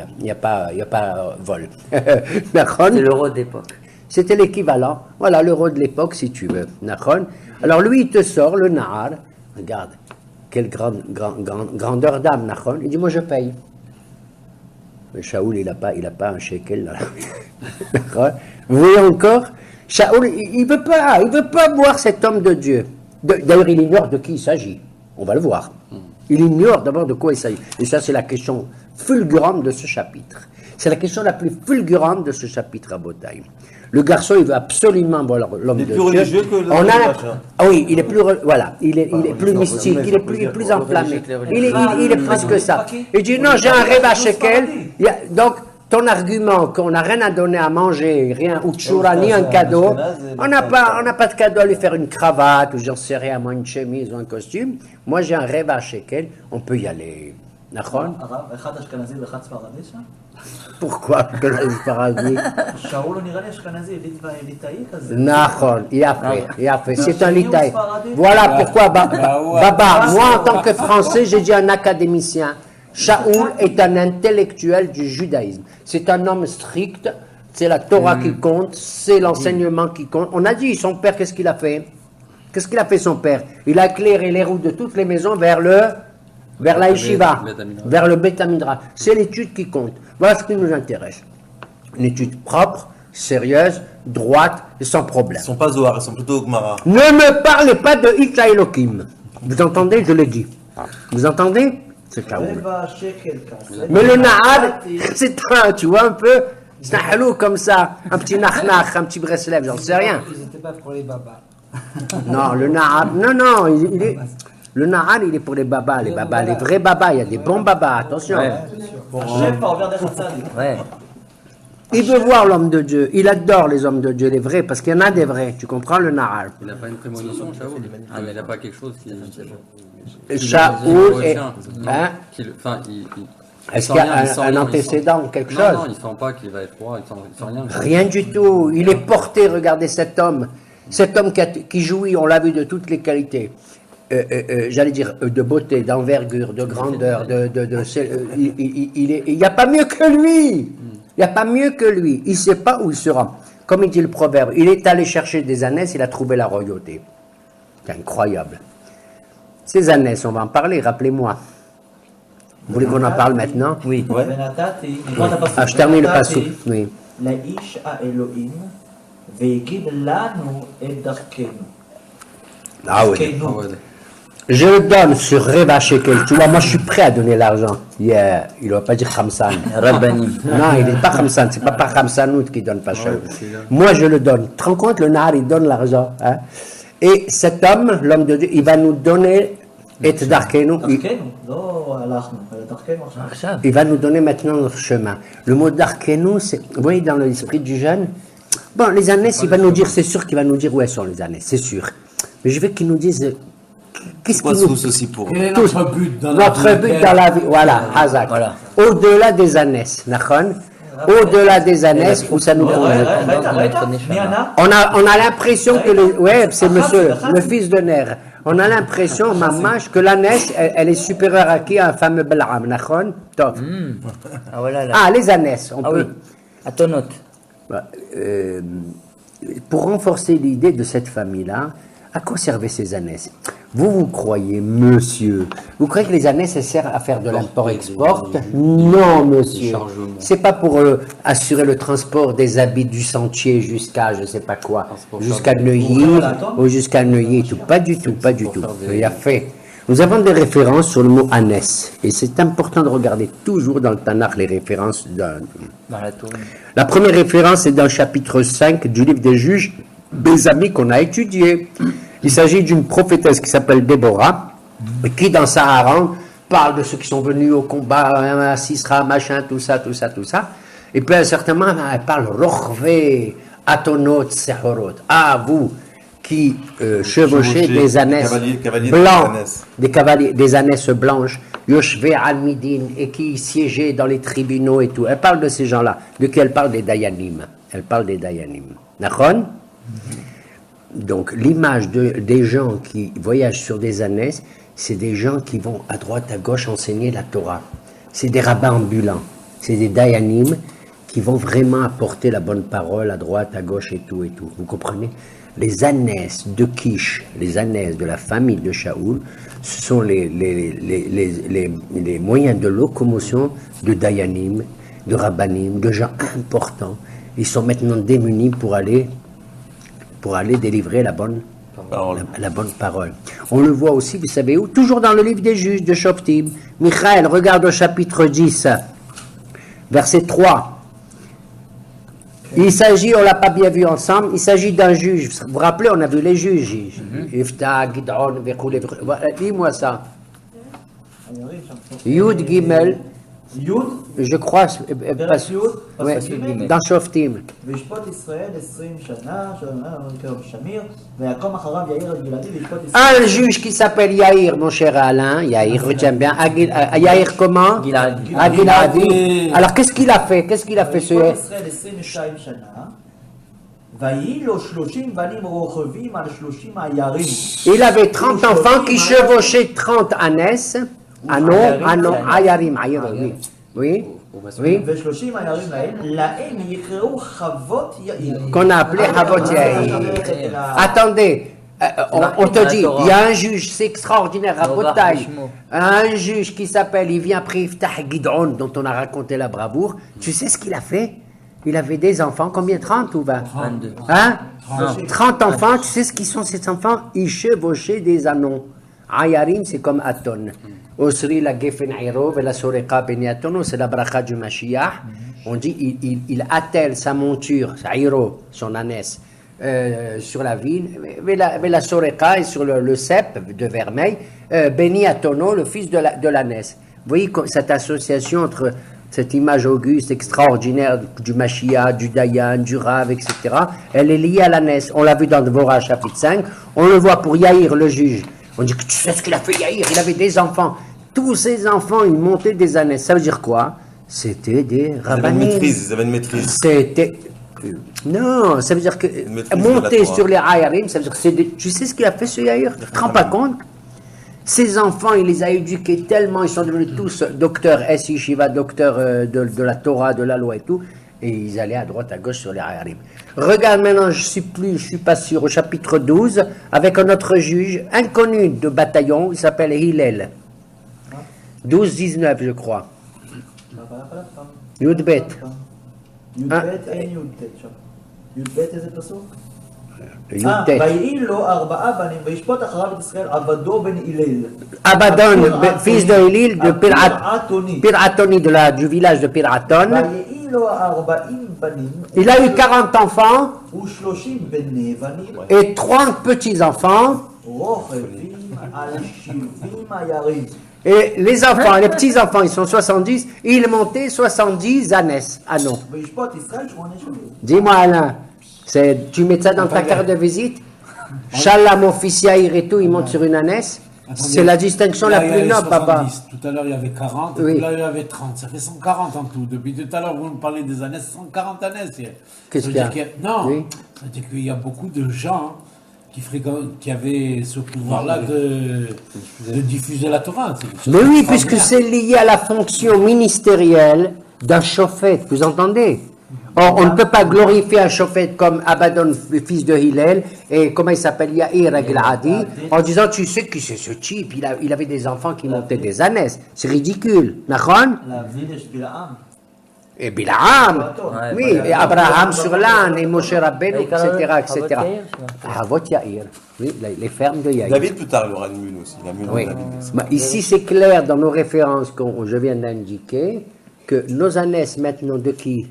vol. C'est l'euro d'époque. C'était l'équivalent. Voilà, l'euro de l'époque, si tu veux. Alors, lui, il te sort le Nahar. Regarde. Quelle grandeur d'âme, Nachon. Il dit, moi je paye. Mais Shaoul, il n'a pas un shekel. Vous voyez encore, Shaoul, il veut pas voir cet homme de Dieu. D'ailleurs, il ignore de qui il s'agit. On va le voir. Il ignore d'abord de quoi il s'agit. Et ça, c'est la question fulgurante de ce chapitre. C'est la question la plus fulgurante de ce chapitre à Botaï. Le garçon, il veut absolument voir l'homme de Il est Dieu. plus religieux que le On a la- vache, hein. Ah oui, il est plus, voilà, il est plus mystique, il est plus enflammé. Il est presque ça. Il dit non, j'ai un rêve à Shekel. Donc, ton argument qu'on n'a rien à donner à manger, rien, ou tchoura, ni un cadeau, on n'a pas de cadeau à lui faire une cravate, ou j'en sais rien, moi une chemise ou un costume. Moi, j'ai un rêve à Shekel, on peut y aller. D'accord? הרב, אחד אשכנזי ואחד ספרדי שם? Pourquoi que le paradis? שאול לא נראה לי אשכנזי, ליטאי כזה. Nahon, il a fait, c'est un litaï. Voilà pourquoi, Baba, moi en tant que Français, j'ai dit un académicien. Shaoul est un intellectuel du judaïsme. C'est un homme strict, c'est la Torah qui compte, c'est l'enseignement qui compte. On a dit, son père, qu'est-ce qu'il a fait? Qu'est-ce qu'il a fait son père? Il a éclairé les routes de toutes les maisons vers la yeshiva, vers le Beth Midrash. C'est l'étude qui compte. Voilà ce qui nous intéresse. Une étude propre, sérieuse, droite et sans problème. Ils sont pas Zohar, ils sont plutôt Gmara. Ne me parlez pas de Itcha Elohim. Vous entendez? Je l'ai dit. Vous entendez? C'est Shaoul. רבע שקל כזה. Mais le Nahad, c'est un, tu vois un peu, c'est un halou comme ça, un petit nachnach, un petit breslev, j'en sais rien. Ils n'étaient pas pour les babas. Non, le Nahad, non, le Nahad, il est pour les babas, les vrais babas, il y a des bons babas, attention. השפע עובר דרך הצדיק. Ouais. Il veut voir l'homme de Dieu, il adore les hommes de Dieu, les vrais, parce qu'il y en a des vrais, tu comprends le Nahad. Il n'a pas une prémonition, Shaoul. Ah, mais il n'a pas quelque chose qui. Shaoul est, hein, Enfin, est-ce qu'il y a un antécédent, quelque chose? Non, il ne sent pas qu'il va être roi, il sent rien. Rien du tout. Il est porté, regardez cet homme qui jouit, on l'a vu, de toutes les qualités. J'allais dire de beauté, d'envergure, de grandeur, il n'y a pas mieux que lui. Il n'y a pas mieux que lui. Il ne sait pas où il sera. Comme il dit le proverbe, il est allé chercher des ânesses, il a trouvé la royauté. C'est incroyable. Ces ânesses, on va en parler, rappelez-moi. Vous voulez qu'on en parle maintenant? Oui. ונתתי, נקרא את הפסוק. Ah, je termine le passage. ונתתי Oui. לאיש האלוהים, והגיד לנו את דרכנו. Ah oui. דרכנו. Je le donne sur Reva Shekel. Tu vois, moi je suis prêt à donner l'argent. Yeah. Il ne va pas dire Khamsan. Rabbani. Non, il n'est pas Khamsan. C'est pas par Khamsanout qui donne pas Shaoul. Moi je le donne. Tu te rends compte, le Nahar, il donne l'argent. Hein? Et cet homme, l'homme de Dieu, il va nous donner et Darkenu. דרכנו, לא הלכנו, אלא דרכנו עכשיו. עכשיו. Il va nous donner maintenant notre chemin. Le mot Darkenu, c'est, vous voyez, dans l'esprit du jeune, bon, les ânesses, il va nous dire, c'est sûr qu'il va nous dire où elles sont les ânesses, c'est sûr. Mais je veux qu'il nous dise, qu'est-ce Quoi qu'il nous... ceci pour Quel est Tous. notre but dans Notre but dans la vie, voilà, Hazak. Voilà. Au-delà des ânesses, Nachon. Au-delà des ânesses, où ça nous conduit. מי ענה? On a l'impression que ouais, c'est monsieur, le fils de Ner. On a l'impression, mamash, que l'ânesse, elle est supérieure à qui? À un fameux Balaam, Nachon? Top. Ah voilà là. Ah, les ânesses, on Ah peut. oui. À ton note. Bah, pour renforcer l'idée de cette famille-là, à quoi servaient ces ânesses? Vous croyez, monsieur, vous croyez que les ânesses, elles servent à faire de l'import-export? Non, monsieur. Chargement. C'est pas pour assurer le transport des habits du sentier jusqu'à je sais pas quoi, jusqu'à Neuilly ou jusqu'à Neuilly et tout. Pas du tout, pas du tout. Il a fait. Nous avons des références sur le mot ânesse et c'est important de regarder toujours dans le Tanakh les références d'un. Dans la tour. La première référence est dans le chapitre 5 du livre des juges, des amis qu'on a étudiés. Il s'agit d'une prophétesse qui s'appelle Déborah, qui dans sa harangue parle de ceux qui sont venus au combat, Sisra, machin, tout ça. Et puis à un certain moment, elle parle Rochvé, Atonot, Sehorot. Ah, vous qui chevauchez des ânesses cavaliers blancs, des ânesses. des ânesses blanches, Yoshvé al-Midin, et qui siégeaient dans les tribunaux et tout. Elle parle de ces gens-là. De qui elle parle? Des Dayanim. Elle parle des Dayanim. Nachon? Donc l'image des gens qui voyagent sur des ânesses, c'est des gens qui vont à droite, à gauche enseigner la Torah. C'est des rabbins ambulants. C'est des Dayanim qui vont vraiment apporter la bonne parole à droite, à gauche et tout. Vous comprenez? Les ânesses de Kish, les ânesses de la famille de Shaoul, ce sont les moyens de locomotion de Dayanim, de Rabbanim, de gens importants. Ils sont maintenant démunis pour aller délivrer la bonne parole. On le voit aussi, vous savez où? Toujours dans le livre des juges de Shoftim. Michaël, regarde au chapitre 10, verset 3. Il s'agit, on ne l'a pas bien vu ensemble, il s'agit d'un juge. Vous vous rappelez, on a vu les juges. Ifta, Gid'on, Vekoulé, dis-moi ça. Yud Gimel, Yud, je crois, פרק י', ouais, פסוק ג' dans Shoftim. וישפוט ישראל 20 שנה, שמיר, ויקום אחריו יאיר הגלעדי וישפוט ישראל. Un juge qui s'appelle Yair, mon cher Alain, Yair, retiens bien. Yair comment? Giladi. Giladi. Alors qu'est-ce qu'il a fait? Qu'est-ce qu'il a fait ce וישפוט Yair? ישראל 22 שנה, ויהי לו 30 בנים רוכבים על 30 הירים. Il avait 30 enfants qui chevauchaient 30 ânesses. Ayarim, oui. Oui, oui. ו30 הירים להם יקראו חוות יאיר. Qu'on a appelé Havot Yair. Attendez, on te dit, il y a un juge, c'est extraordinaire, Rabotai. Un juge qui s'appelle, il vient après Iftah Gid'on, dont on a raconté la bravoure. Tu sais ce qu'il a fait? Il avait des enfants, combien? 30 ou 20? 22. Hein? 30 enfants, tu sais ce qu'ils sont ces enfants? Ils chevauchaient des anons. Ayarim, c'est comme Aton. Osri la Gefen Ayrov et la Soreka Beni Atono, c'est la bracha du Mashiach. On dit, il attelle sa monture, Ayro, son ânesse, sur la ville, mais la Soreka est sur le cep de vermeil, Beni Atono, le fils de l'ânesse. Vous voyez cette association entre cette image auguste, extraordinaire du Mashiach, du Dayan, du Rav, etc., elle est liée à l'ânesse. On l'a vu dans Dvorah, chapitre 5. On le voit pour Yair, le juge. On dit que tu sais ce qu'il a fait Yair, il avait des enfants. Tous ces enfants, ils montaient des ânesses. Ça veut dire quoi? C'était des rabbanim. Ils avaient une maîtrise. C'était... Non, ça veut dire que monter sur les Ayarim, ça veut dire que c'est des... Tu sais ce qu'il a fait ce Yair? Tu te rends pas compte? Ces enfants, il les a éduqués tellement, ils sont devenus tous docteurs Yeshiva, docteurs de la Torah, de la loi et tout, et ils allaient à droite, à gauche sur les Ayarim. Regarde maintenant, je suis pas sûr, au chapitre 12, avec un autre juge inconnu de bataillon, il s'appelle Hillel. 12-19, je crois. Yudbet. י"ב אין י"ט שם. י"ב איזה פסוק? Yudbet. ויהי לו 4 בנים וישפוט אחריו את ישראל עבדו בן הלל. Abaddon, fils de Hillel, de Piratoni. Piratoni, du village de Piraton. ויהי לו 40 בנים Il a eu 40 enfants ו30 בני בנים et 30 petits-enfants. רוכבים על 70 הירים. Et les enfants, les petits-enfants, ils sont 70, ils montaient 70 ânesses. Ah non. וישפוט ישראל 8 שנים. Dis-moi Alain, tu mets ça dans ta carte de visite? Shalom, mon fils Yair et tout, il monte sur une ânesse. C'est la distinction la plus noble, papa. Tout à l'heure, il y avait 40, Oui. là, il y avait 30. Ça fait 140 en tout. Depuis tout à l'heure, vous me parlez des ânesses, 140 ânesses. Qu'est-ce qu'il y a? Non, Oui. ça veut dire qu'il y a beaucoup de gens qui avaient ce pouvoir-là de diffuser la Torah. Mais oui, puisque c'est lié à la fonction ministérielle d'un chauffeur, vous entendez? Or, on ne peut pas glorifier un chauffeur comme Abaddon, le fils de Hillel, et comment il s'appelle, Yair Agiladi, en disant, tu sais qui c'est ce type, il avait des enfants qui montaient des ânesses. C'est ridicule. Nachon? להבין יש בלעם. Et Bilaam, Ouais, oui, voilà. et Abraham sur l'âne, et Moshe Rabbeinu, Et quand même, etc. Havot Yair, Havot Yair, oui, les fermes de Yair. David, plus tard, il y aura une mule aussi. La mule Oui. de David. Bah, ici, c'est clair dans nos références que je viens d'indiquer que nos ânesses maintenant de qui?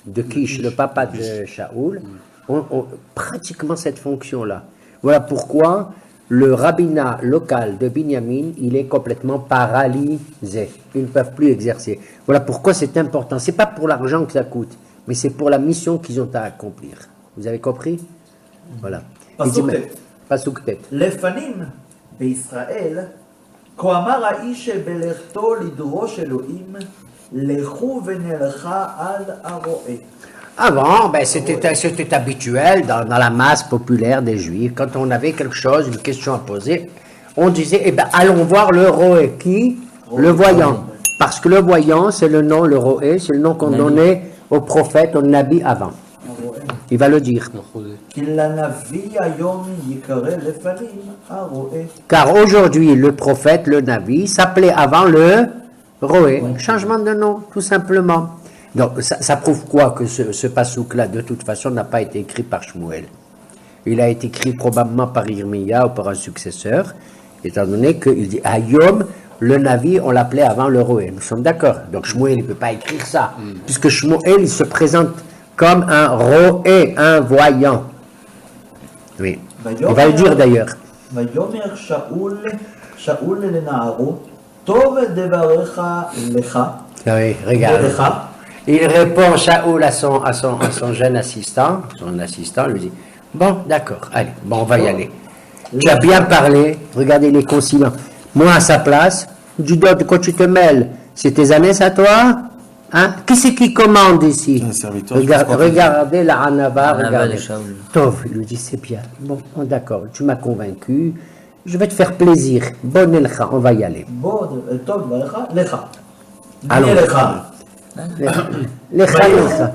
De Kish, le papa de Shaoul, ont pratiquement cette fonction-là. Voilà pourquoi le rabbinat local de Binyamin, il est complètement paralysé. Ils ne peuvent plus exercer. Voilà pourquoi c'est important. Ce n'est pas pour l'argent que ça coûte, mais c'est pour la mission qu'ils ont à accomplir. Vous avez compris? Voilà. פסוק ט'. לפנים בישראל, כה אמר האיש שבלכתו לדרוש אלוהים, לכו ונלכה על הרועה. Avant, ben, c'était habituel dans la masse populaire des Juifs. Quand on avait quelque chose, une question à poser, on disait, eh ben, allons voir le Roé. Qui? Le voyant. Parce que le voyant, c'est le nom, le Roé, c'est le nom qu'on donnait au prophète, au Nabi avant. Il va le dire. כי לנביא היום יקרא לפנים הרועה. Car aujourd'hui, le prophète, le Nabi, s'appelait avant le Roé. Changement de nom, tout simplement. Donc, ça prouve quoi que ce pasouk-là, de toute façon, n'a pas été écrit par Shmuel. Il a été écrit probablement par Irmiya ou par un successeur, étant donné qu'il dit Ayom, le Navi, on l'appelait avant le Roé. Nous sommes d'accord. Donc, Shmuel ne peut pas écrire ça, puisque Shmuel, il se présente comme un roé, un voyant. Oui, il va le dire d'ailleurs. ויאמר שאול לנערו, טוב דבריך לך, Oui, regarde. ולך, Il répond, Shaoul, à son jeune assistant. Son assistant lui dit, bon, d'accord, allez, bon, on va y aller. Tu as bien parlé, regardez les conciliants. Moi, à sa place, du dos de quoi tu te mêles, c'est tes années à toi? Hein? Qui c'est qui commande ici? Un serviteur, je pense qu'on peut Regardez la Hanava, Hanava regardez. de Shaoul. Tov, il lui dit, c'est bien. Bon, d'accord, tu m'as convaincu. Je vais te faire plaisir. Bonne elcha, on va y aller. בוא, טוב דבריך לך. אלון. מי לך? Lecha, lecha.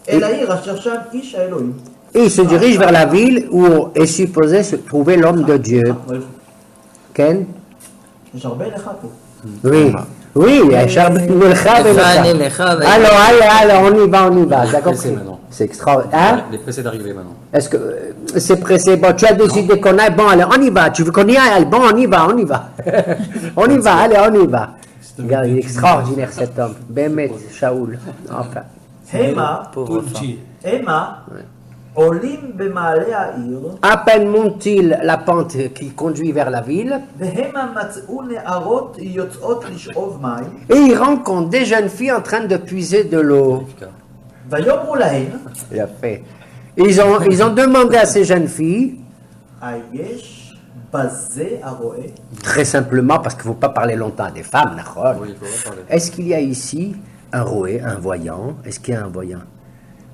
אל העיר אשר שם איש האלוהים. Et il se dirige vers la ville où est supposé se trouver l'homme de Dieu. Ken? יש הרבה לך פה. Oui. Oui, Lecha, Lecha, Lecha. Lecha, Alors, allez, on y va, t'as compris? maintenant. C'est extraordinaire. Hein? Les pressés d'arriver maintenant. Est-ce que c'est pressé? Bon, tu as décidé qu'on aille. Bon, allez, on y va. Tu veux qu'on y aille? Bon, on y va. On y va, allez, on y va. Regarde, il est extraordinaire cet homme. Bémet, Shaoul. Enfin. המה, pauvre femme. Pulchi. המה, עולים במעלה העיר, À peine monte-t-il la pente qui conduit vers la ville, והמה מצאו נערות יוצאות לשאוב מים, et il rencontre des jeunes filles en train de puiser de l'eau. ויאמרו להן, Il a fait. Ils ont demandé à ces jeunes filles, היש בזה הרועה? très simplement, parce qu'il ne faut pas parler longtemps à des femmes, d'accord? Oui, il faut pas parler. Est-ce qu'il y a ici un roé, un voyant? Est-ce qu'il y a un voyant?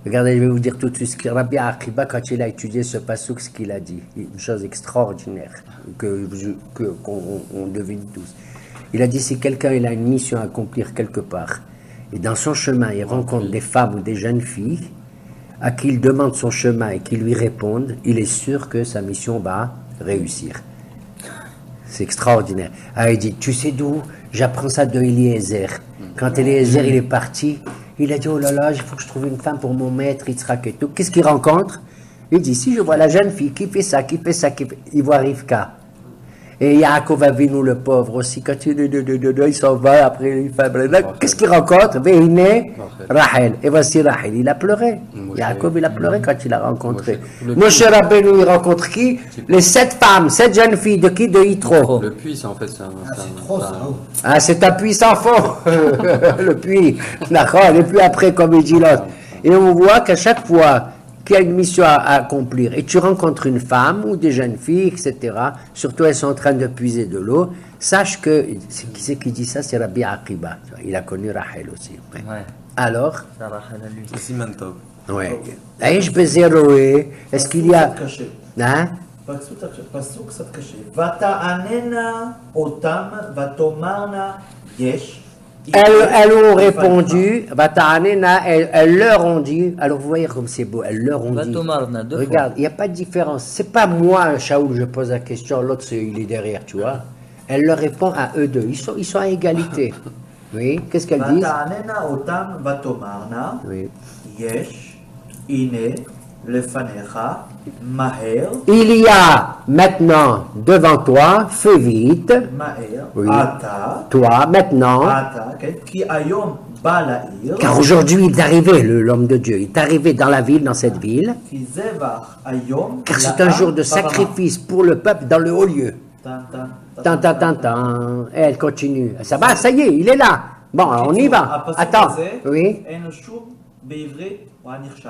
Regardez, je vais vous dire tout de suite ce que Rabbi Akiba, quand il a étudié ce passouk, ce qu'il a dit. Une chose extraordinaire qu'on devine tous. Il a dit, si quelqu'un il a une mission à accomplir quelque part, et dans son chemin, il rencontre des femmes ou des jeunes filles, à qui il demande son chemin et qui lui répondent, il est sûr que sa mission va réussir. C'est extraordinaire. Ah, il dit, tu sais d'où j'apprends ça de Eliezer. Quand Eliezer il est parti, il a dit, oh là là, il faut que je trouve une femme pour mon maître, Yitzhak et tout. Qu'est-ce qu'il rencontre? Il dit, si je vois la jeune fille qui fait ça, il voit Rivka. Et Yaakov Avinu, le pauvre aussi, quand il s'en va, après il fait... Qu'est-ce qu'il rencontre? Veine Rachel. Et voici Rachel, il a pleuré. Yaakov, il a pleuré quand il l'a rencontré. Moshe Rabbeinu, il rencontre qui? Les 7 femmes, 7 jeunes filles, de qui? De Yitro. Le puits, c'est en fait, c'est un. C'est trop ça. Oh. Ah, c'est un puits sans fond, le puits. D'accord, et puis après, comme il dit l'autre. Et on voit qu'à chaque fois qu'il y a une mission à accomplir, et tu rencontres une femme ou des jeunes filles, etc., surtout elles sont en train de puiser de l'eau, sache que, qui c'est qui dit ça? C'est Rabbi Akiba. Il a connu Rachel aussi. Ouais. Ouais, Alors, ça Rachel à lui. C'est Siman Tov. ouais. Aïch Bezeroé, est-ce qu'il y a... קצת קשה. Hein? פסוק קצת קשה. ותעננה אותם ותאמרנה יש. Elles ont répondu, elles leur ont dit, alors vous voyez comme c'est beau, elles leur ont dit, Vatomarna, deux regarde, il n'y a pas de différence, c'est pas moi, Shaoul, je pose la question, l'autre il est derrière, tu vois, elle leur répond à eux deux, ils sont à égalité, oui, qu'est-ce qu'elles disent? ותעננה אותם ותאמרנה Oui. יש, הנה, לפניך, מהר, Il y a maintenant devant toi, fais vite, מהר, Oui. אתה, toi maintenant, אתה, כן? כי היום בא לעיר, car aujourd'hui il est arrivé, l'homme de Dieu, il est arrivé dans la ville, dans cette ville, כי זבח היום, car c'est un jour de sacrifice pour le peuple dans le haut lieu. Tant, tant, tant, tant. Et elle continue. Ça va, ça y est, il est là. Bon, on y va. Attends. Oui. אין שום בעברית, הוא היה נכשל.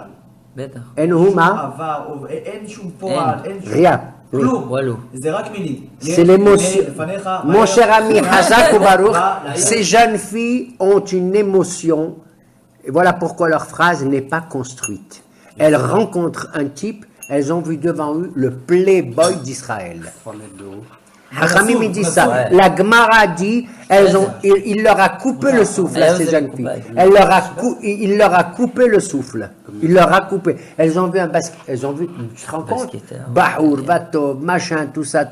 בטח. En Houma, עבר, אין שום פועל, אין שום... rien. Oui. כלום. וואלו. זה רק מילים. C'est l'émotion. הנה, לפניך, Mon מהר, cher ami מהר, Hazak ou Baruch, בא לעיר. ces jeunes filles ont une émotion. Et voilà pourquoi leur phrase n'est pas construite. Elles rencontrent un type, elles ont vu devant eux le playboy d'Israël. 3 mètres de haut. Hachamim il dit ça. Ouais. La Gemara dit, il leur a coupé le souffle à ces jeunes filles. Il leur a coupé le souffle. Il leur a coupé. Elles ont vu un basket. Elles ont vu, tu te rends compte? Basketteur. Bahour, Vatov, machin, tout ça,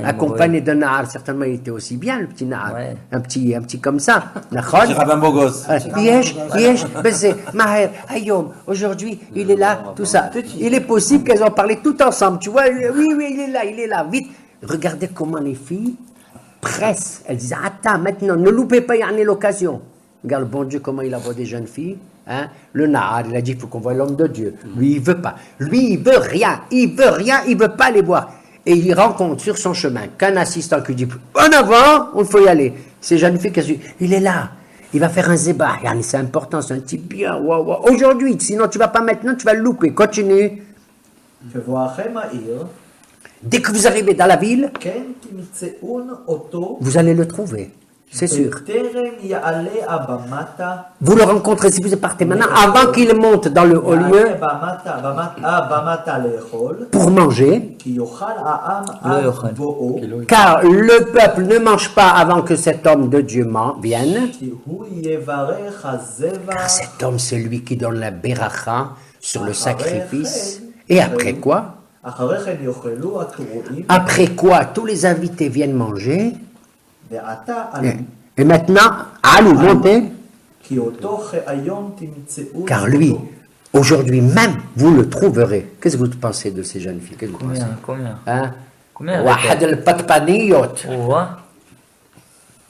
accompagné d'un Nahar. Certainement, il était aussi bien, le petit Nahar. Ouais. Un petit comme ça. Petit rabbin Bogos. Yesh, Bessé, Maher, Ayom, aujourd'hui, il est là, tout ça. Il est possible qu'elles ont parlé tout ensemble, tu vois, oui, il est là, vite. Regardez comment les filles pressent, elles disent, attends, maintenant, ne loupez pas, il y en a l'occasion. Regarde le bon Dieu comment il envoie des jeunes filles. Hein? Le Nahar, il a dit il faut qu'on voit l'homme de Dieu. Lui, il veut pas. Lui, il veut rien. Il veut rien, il veut pas les voir. Et il rencontre sur son chemin qu'un assistant qui dit en avant, il faut y aller. Ces jeunes filles, qu'est-ce que il est là. Il va faire un zéba. C'est important, c'est un type bien. Wow, wow. Aujourd'hui, sinon tu vas pas maintenant, tu vas le louper. Continue. Dès que vous arrivez dans la ville, vous allez le trouver. C'est sûr. Vous le rencontrez si vous partez maintenant, avant qu'il monte dans le haut lieu pour manger, car le peuple ne mange pas avant que cet homme de Dieu vienne, car cet homme c'est lui qui donne la beracha sur le sacrifice. Et après quoi? Après quoi tous les invités viennent manger. Et maintenant, allez, montez. Car lui, aujourd'hui même, vous le trouverez. Qu'est-ce que vous pensez de ces jeunes filles? Qu'est-ce que vous pensez? Combien Hein? Combien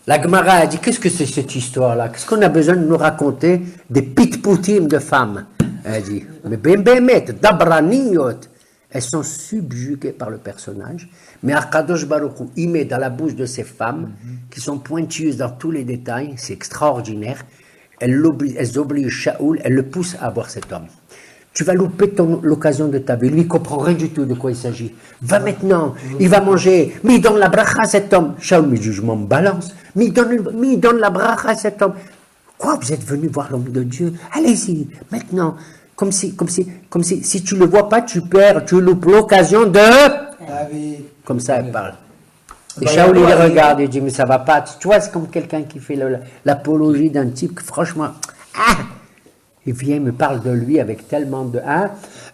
La Gemara a dit, qu'est-ce que c'est cette histoire-là? Qu'est-ce qu'on a besoin de nous raconter des pitpoutim de femmes? Elle dit, mais bémet, dabraniyot. Elles sont subjuguées par le personnage, mais Akadosh Baruch Hu, il met dans la bouche de ces femmes, qui sont pointueuses dans tous les détails, c'est extraordinaire, elles obligent Shaoul, elles le poussent à voir cet homme. Tu vas louper l'occasion de ta vie, lui il ne comprend rien du tout de quoi il s'agit. Va maintenant, il va manger, mais il donne la bracha à cet homme. Shaoul me dit, je m'en balance, mais il donne la bracha à cet homme. Quoi, vous êtes venu voir l'homme de Dieu? Allez-y, maintenant. Comme si tu ne le vois pas, tu loupes l'occasion de... Comme ça, elle parle. Et Shaoul, il regarde et dit, mais ça va pas. Tu vois, c'est comme quelqu'un qui fait l'apologie d'un type que, franchement, il vient, il me parle de lui avec tellement de...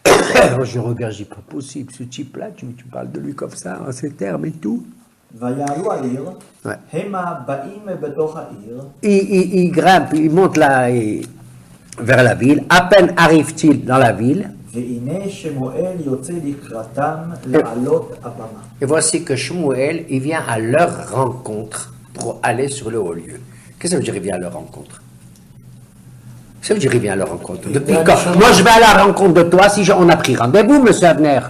Je regarde, je dis, pas possible, ce type-là, tu parles de lui comme ça, en ces termes et tout. Ouais. Il grimpe, il monte là... vers la ville, à peine arrive-t-il dans la ville, et voici que Shmuel, il vient à leur rencontre pour aller sur le haut lieu. Qu'est-ce que ça veut dire il vient à leur rencontre? Ça veut dire il vient à leur rencontre. Depuis quand? Moi je vais à la rencontre de toi si on a pris rendez-vous, monsieur Abner.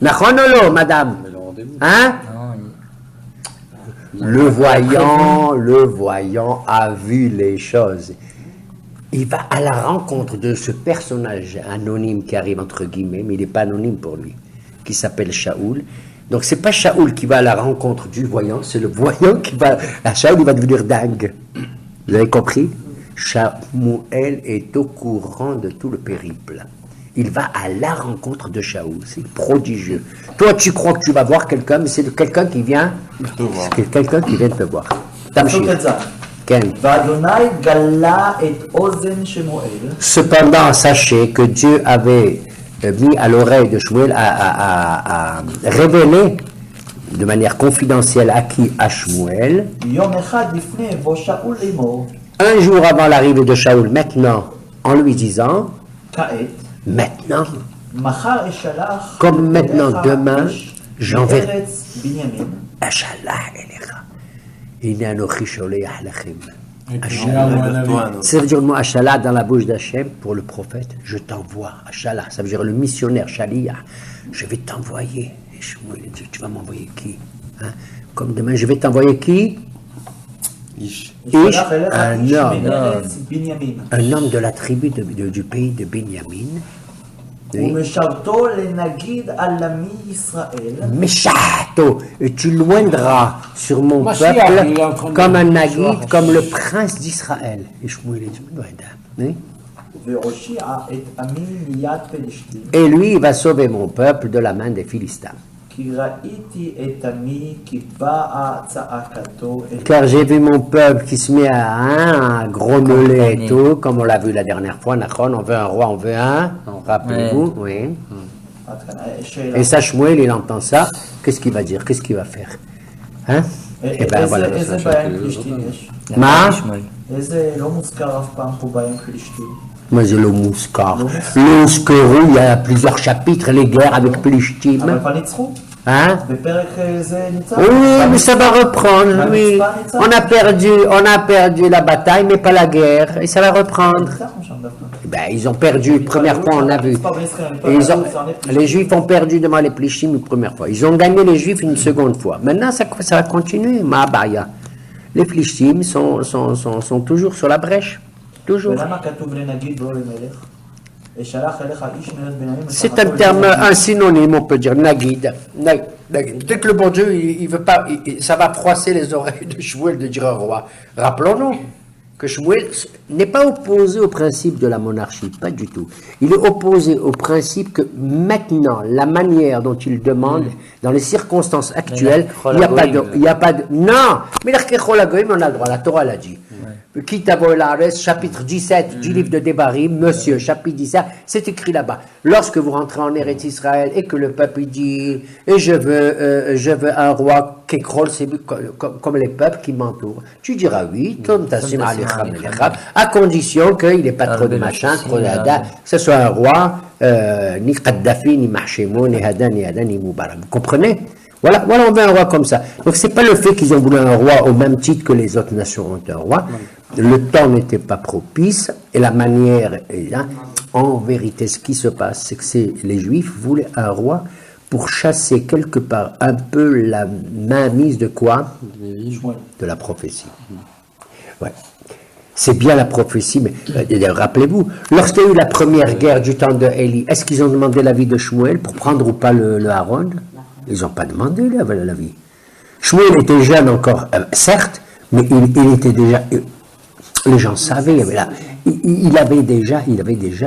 Nachonolo, madame. Hein? Le voyant a vu les choses. Il va à la rencontre de ce personnage anonyme qui arrive entre guillemets, mais il n'est pas anonyme pour lui, qui s'appelle Shaoul. Donc c'est pas Shaoul qui va à la rencontre du voyant, c'est le voyant qui va... Shaoul il va devenir dingue. Vous avez compris? Shmuel est au courant de tout le périple. Il va à la rencontre de Shaoul, c'est prodigieux. Toi tu crois que tu vas voir quelqu'un, mais c'est quelqu'un qui vient... C'est quelqu'un qui vient te voir. Cependant, sachez que Dieu avait mis à l'oreille de Shmuel à révéler de manière confidentielle à qui? À Shmuel. Un jour avant l'arrivée de Shaoul, maintenant, en lui disant, maintenant, comme maintenant, demain, j'enverrai Ashalah Elecha. Ça veut dire le mot Ashalah dans la bouche d'Hachem pour le prophète. Je t'envoie, Ashalah, ça veut dire le missionnaire, Shaliah. Je vais t'envoyer. Et Shmuel dit, tu vas m'envoyer qui? Hein? Comme demain, je vais t'envoyer qui? Ish, un homme de la tribu du pays de Binyamin. Oui. Meshato, et tu loindras sur mon peuple comme un nagid, comme le prince d'Israël. Et Shmuel dit, oui. Et lui, il va sauver mon peuple de la main des Philistins. Car j'ai vu mon peuple qui se met à grommeler et tout, comme on l'a vu la dernière fois, on veut un roi, on veut un, rappelez-vous, oui. Et ça, Shmuel, il entend ça, qu'est-ce qu'il va dire, qu'est-ce qu'il va faire? Hein? Et ben voilà. Moi, c'est le Mouskar. Le Skerou, il y a plusieurs chapitres, les guerres avec Plishtim. Hein? בפרק זה ניצח. Oui, mais ça va reprendre, Bah, oui. Mitzvah, Mitzvah. On a perdu la bataille, mais pas la guerre, et ça va reprendre. ניצחנו שם דווקא. Ben, ils ont perdu une première fois, on a vu. Et les Juifs ont perdu devant les Plishtim une première fois. Ils ont gagné les Juifs une seconde fois. Maintenant, ça va continuer, Ma'abaya. Les Plishtim sont toujours sur la brèche. Toujours. ולמה כתוב לנגיד ולא למלך? אשלח אליך איש מלך בנימין. C'est un terme, un synonyme, on peut dire, Nagid. Nagid. Dès que le bon Dieu, il veut pas, ça va froisser les oreilles de Shmuel de dire un roi. Rappelons-nous que Shmuel n'est pas opposé au principe de la monarchie, pas du tout. Il est opposé au principe que maintenant, la manière dont il demande, dans les circonstances actuelles, il n'y a pas de, non, mais on a le droit, la Torah l'a dit. Kitavo Elares, chapitre 17 du livre de Devarim, monsieur, chapitre 17, c'est écrit là-bas. Lorsque vous rentrez en Eretz Israël et que le peuple dit, et je veux un roi Kekrol, c'est comme les peuples qui m'entourent. Tu diras oui, à condition qu'il n'ait pas trop de machin, trop d'ada, que ce soit un roi, ni Kaddafi, ni Mahshemo, ni Hada, ni Hada, ni Moubarak. Vous comprenez? Voilà, on veut un roi comme ça. Donc c'est pas le fait qu'ils ont voulu un roi au même titre que les autres nations ont un roi. Le temps n'était pas propice et la manière est là. En vérité, ce qui se passe, c'est que les Juifs voulaient un roi pour chasser quelque part un peu la mainmise de quoi? De la prophétie. Ouais. C'est bien la prophétie, mais rappelez-vous, lorsqu'il y a eu la première guerre du temps de Élie, est-ce qu'ils ont demandé l'avis de Shmuel pour prendre ou pas le Aaron? Ils n'ont pas demandé l'avis. Shmuel était jeune encore, certes, mais il était déjà. Les gens savaient, il avait déjà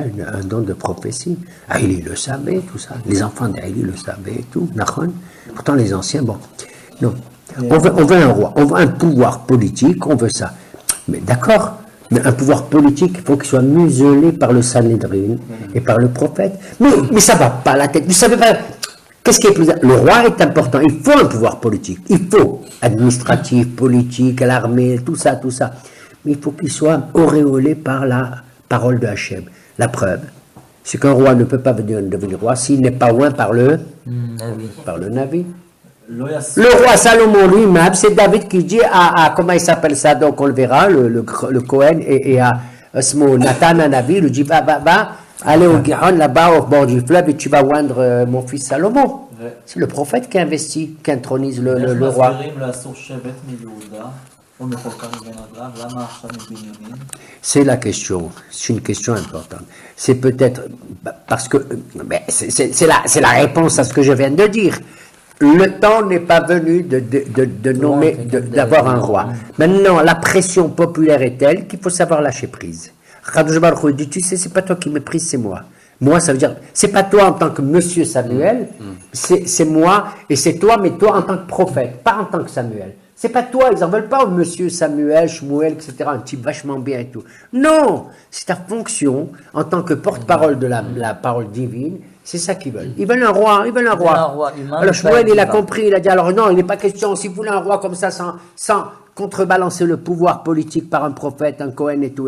un don de prophétie. Élie le savait, tout ça. Les enfants d'Élie le savaient et tout. Pourtant, les anciens, bon. Non. On veut un roi, on veut un pouvoir politique, on veut ça. Mais d'accord, mais un pouvoir politique, il faut qu'il soit muselé par le Sanhédrin et par le prophète. Mais ça ne va pas la tête. Vous savez pas. Qu'est-ce qui est plus... Le roi est important, il faut un pouvoir politique, il faut administratif, politique, l'armée, tout ça. Mais il faut qu'il soit auréolé par la parole de Hachem. La preuve, c'est qu'un roi ne peut pas devenir roi s'il n'est pas oint par le Navi. Le roi Salomon lui-même, c'est David qui dit à comment il s'appelle ça, donc on le verra, le Cohen, et à Nathan à Navi, il lui dit va. Allez au Guéron, là-bas, au bord du fleuve, et tu vas oindre mon fils Salomon. C'est le prophète qui investit, qui intronise le roi. C'est la question, c'est une question importante. C'est peut-être, parce que, c'est la réponse à ce que je viens de dire. Le temps n'est pas venu d'avoir un roi. Maintenant, la pression populaire est telle qu'il faut savoir lâcher prise. Kadosh Baruch Hu dit, tu sais, c'est pas toi qui méprise, c'est moi. Moi, ça veut dire, c'est pas toi en tant que monsieur Samuel, c'est moi, et c'est toi, mais toi en tant que prophète, pas en tant que Samuel. C'est pas toi, ils en veulent pas au monsieur Samuel, Shmuel, etc., un type vachement bien et tout. Non, c'est ta fonction en tant que porte-parole de la parole divine, c'est ça qu'ils veulent. Ils veulent un roi, Alors Shmuel, il a compris, il a dit, alors non, il n'est pas question, si vous voulez un roi comme ça, sans contrebalancer le pouvoir politique par un prophète, un Cohen et tout,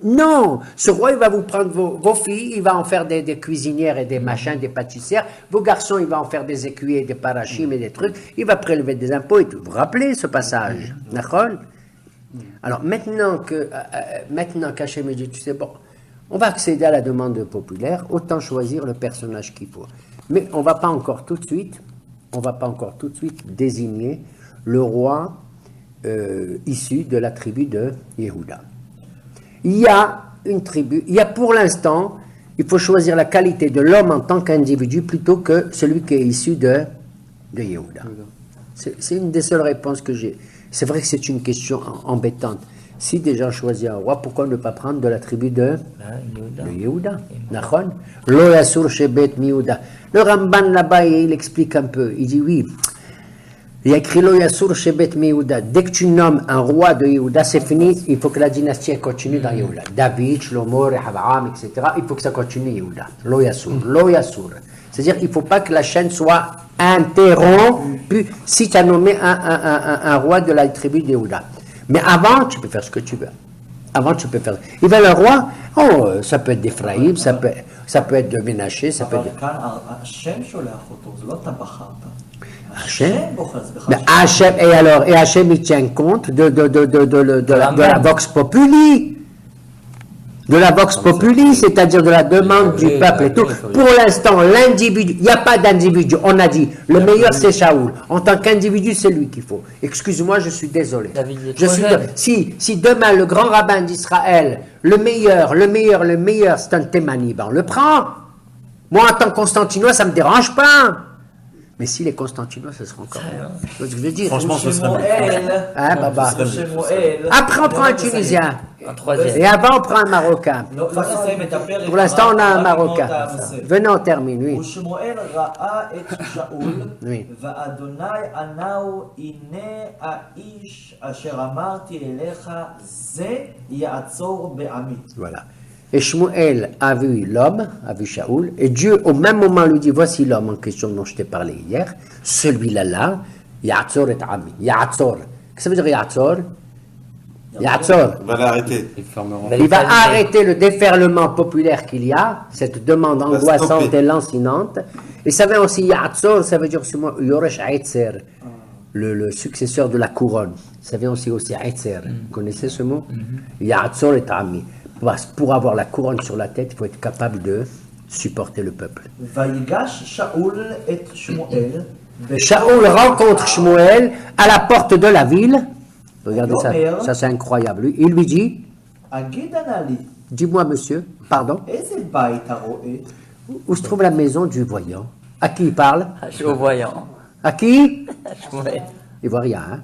non, ce roi, il va vous prendre vos filles, il va en faire des cuisinières et des machins, des pâtissières. Vos garçons, il va en faire des écuyers, des parachim et des trucs. Il va prélever des impôts et tout. Vous vous rappelez ce passage? D'accord? Alors, maintenant qu'Hachem dit, tu sais, bon, on va accéder à la demande populaire, autant choisir le personnage qu'il faut. Mais on ne va pas encore tout de suite désigner le roi issu de la tribu de Yehuda. Il y a une tribu, pour l'instant, il faut choisir la qualité de l'homme en tant qu'individu plutôt que celui qui est issu de Yehuda. C'est une des seules réponses que j'ai. C'est vrai que c'est une question embêtante. Si des gens choisissent un roi, pourquoi ne pas prendre de la tribu de Yehuda? Lo yasur shebet Yehuda. Le Ramban là-bas, il explique un peu. Il dit oui. Il y a écrit Lo Yasur Shebet Yehuda. Dès que tu nommes un roi de Yehuda, c'est fini, il faut que la dynastie continue dans Yehuda. David, Shlomo, Rehavam, etc. Il faut que ça continue Yehuda. Lo Yasur. C'est-à-dire qu'il ne faut pas que la chaîne soit interrompue si tu as nommé un roi de la tribu de Yehuda. Mais avant, tu peux faire ce que tu veux. Avant, tu peux faire. Il va le roi, oh, ça peut être d'Éphraïm, ça peut être de Ménaché, ça peut אבל être. כאן השם שולח אותו, זה לא אתה בחרת. Hachem. בוחר, זה Mais בכלל Hachem, et alors, et Hachem, il tient compte de la vox populi. De la vox populi, c'est-à-dire de la demande du peuple et tout. Pour l'instant, l'individu, il n'y a pas d'individu. On a dit, le meilleur c'est Shaoul. En tant qu'individu, c'est lui qu'il faut. Excuse-moi, je suis désolé. David, il est Je trop suis jeune. si demain le grand rabbin d'Israël, le meilleur, c'est un Thémani, ben on le prend. Moi, en tant que Constantinois, ça ne me dérange pas. Mais s'il est Constantinois, ce sera encore mieux. Tu vois ce que je veux dire? Franchement, ce serait mieux. שמואל, Hein, Baba? שמואל, Après, on prend un Tunisien. En troisième. Et avant, on prend un Marocain. לא נסיים את הפרק. Pour l'instant, on a un רק Marocain. נגמור את הנושא. Venez, on termine, oui. ושמואל ראה את שאול, Oui. ואדוני ענהו, הנה האיש אשר אמרתי אליך, זה יעצור בעמי. Voilà. Et Shmuel a vu l'homme, a vu Shaoul, et Dieu au même moment lui dit, voici l'homme en question dont je t'ai parlé hier, celui-là là, Ya'atzor et Ami. Ya'atzor. Qu'est-ce que ça veut dire Ya'atzor? Ya'atzor. On va l'arrêter. Ils fermeront. Il va arrêter le déferlement populaire qu'il y a, cette demande va angoissante stopper. et lancinante. Et ça veut aussi Ya'atzor, ça veut dire aussi Yoresh Aetzer, le successeur de la couronne. Ça vient aussi Aetzer. Vous connaissez ce mot? Ya'atzor et Ami. Pour avoir la couronne sur la tête, il faut être capable de supporter le peuple. ויגש שאול את שמואל, Shaoul rencontre Shmuel à la porte de la ville. Regardez ça c'est incroyable. Il lui dit, אגיד נא לי, dis-moi monsieur, pardon, איזה בית הרואה? où se trouve la maison du voyant? À qui il parle? Au voyant. À qui? Ouais. Il voit rien. Hein?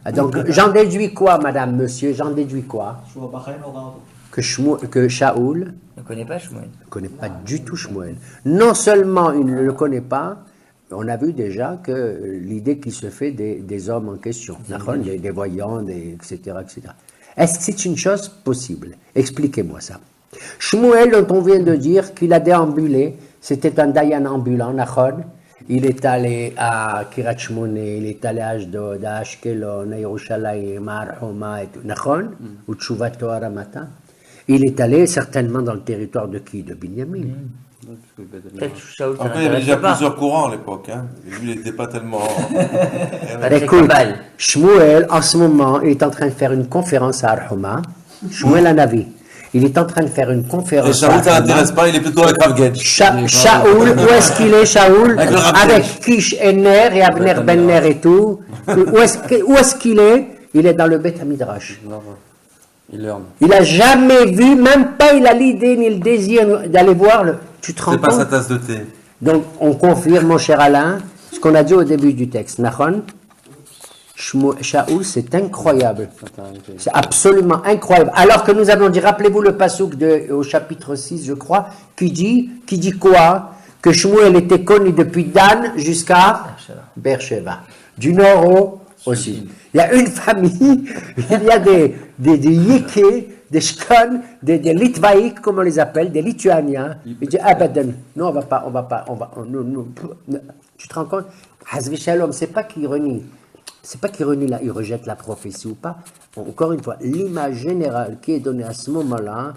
Ah, donc j'en déduis quoi, madame, monsieur? J'en déduis quoi? שהוא בחיים לא ראה אותו. Que Shaoul Ne connais pas Shmuel. ne connaît pas du tout Shmuel. Non seulement il ne le connaît pas, on a vu déjà que l'idée qui se fait des hommes en question, des voyants, etc., etc. Est-ce que c'est une chose possible? Expliquez-moi ça. Shmuel, dont on vient de dire qu'il a déambulé, c'était un dayan ambulant, Nachon. Il est allé à Kiryat Shmona, il est allé à Ashdod, à Ashkelon, à Yerushalayim, à Arhoma, et tout. Nachon, ou Tshuvato Aramata. Il est allé certainement dans le territoire de qui? De Binyamin. Peut-être Shaoul, ça Encore, il y avait déjà n'intéressait pas. plusieurs courants à l'époque. Hein. Et lui, il n'était pas tellement. Avec Écoute, Kabal. Shmuel, en ce moment, il est en train de faire une conférence à Arhoma. Shmuel Hanavi. Il est en train de faire une Et conférence Shaoul, ça à l'intéresse pas, il est plutôt avec Rav Gedge. Shaoul, où est-ce qu'il est, Shaoul? Avec le Rav Avec Gedge. Kish et Ner et Abner Ben Ner et tout. Où est-ce qu'il est? Il est dans le Beth Midrash. Il hurle. Il n'a jamais vu, même pas il a l'idée ni le désir d'aller voir le. Tu te rends C'est pas sa compte? tasse de thé. Donc, on confirme, mon cher Alain, ce qu'on a dit au début du texte. Nachon, Shaoul, c'est incroyable. C'est absolument incroyable. Alors que nous avons dit, rappelez-vous le passouk au chapitre 6, je crois, qui dit quoi? Que Shmuel était connu depuis Dan jusqu'à Beersheba. Du nord au sud. Il y a une famille, il y a des Yékés, des Shkon, des Litvaïques, comme on les appelle, des Lituaniens. Il dit, Abadan, non, on va pas, tu te rends compte? Hazvi Shalom, c'est pas qu'il renie. C'est pas qu'il renie là, il rejette la prophétie ou pas. Encore une fois, l'image générale qui est donnée à ce moment-là,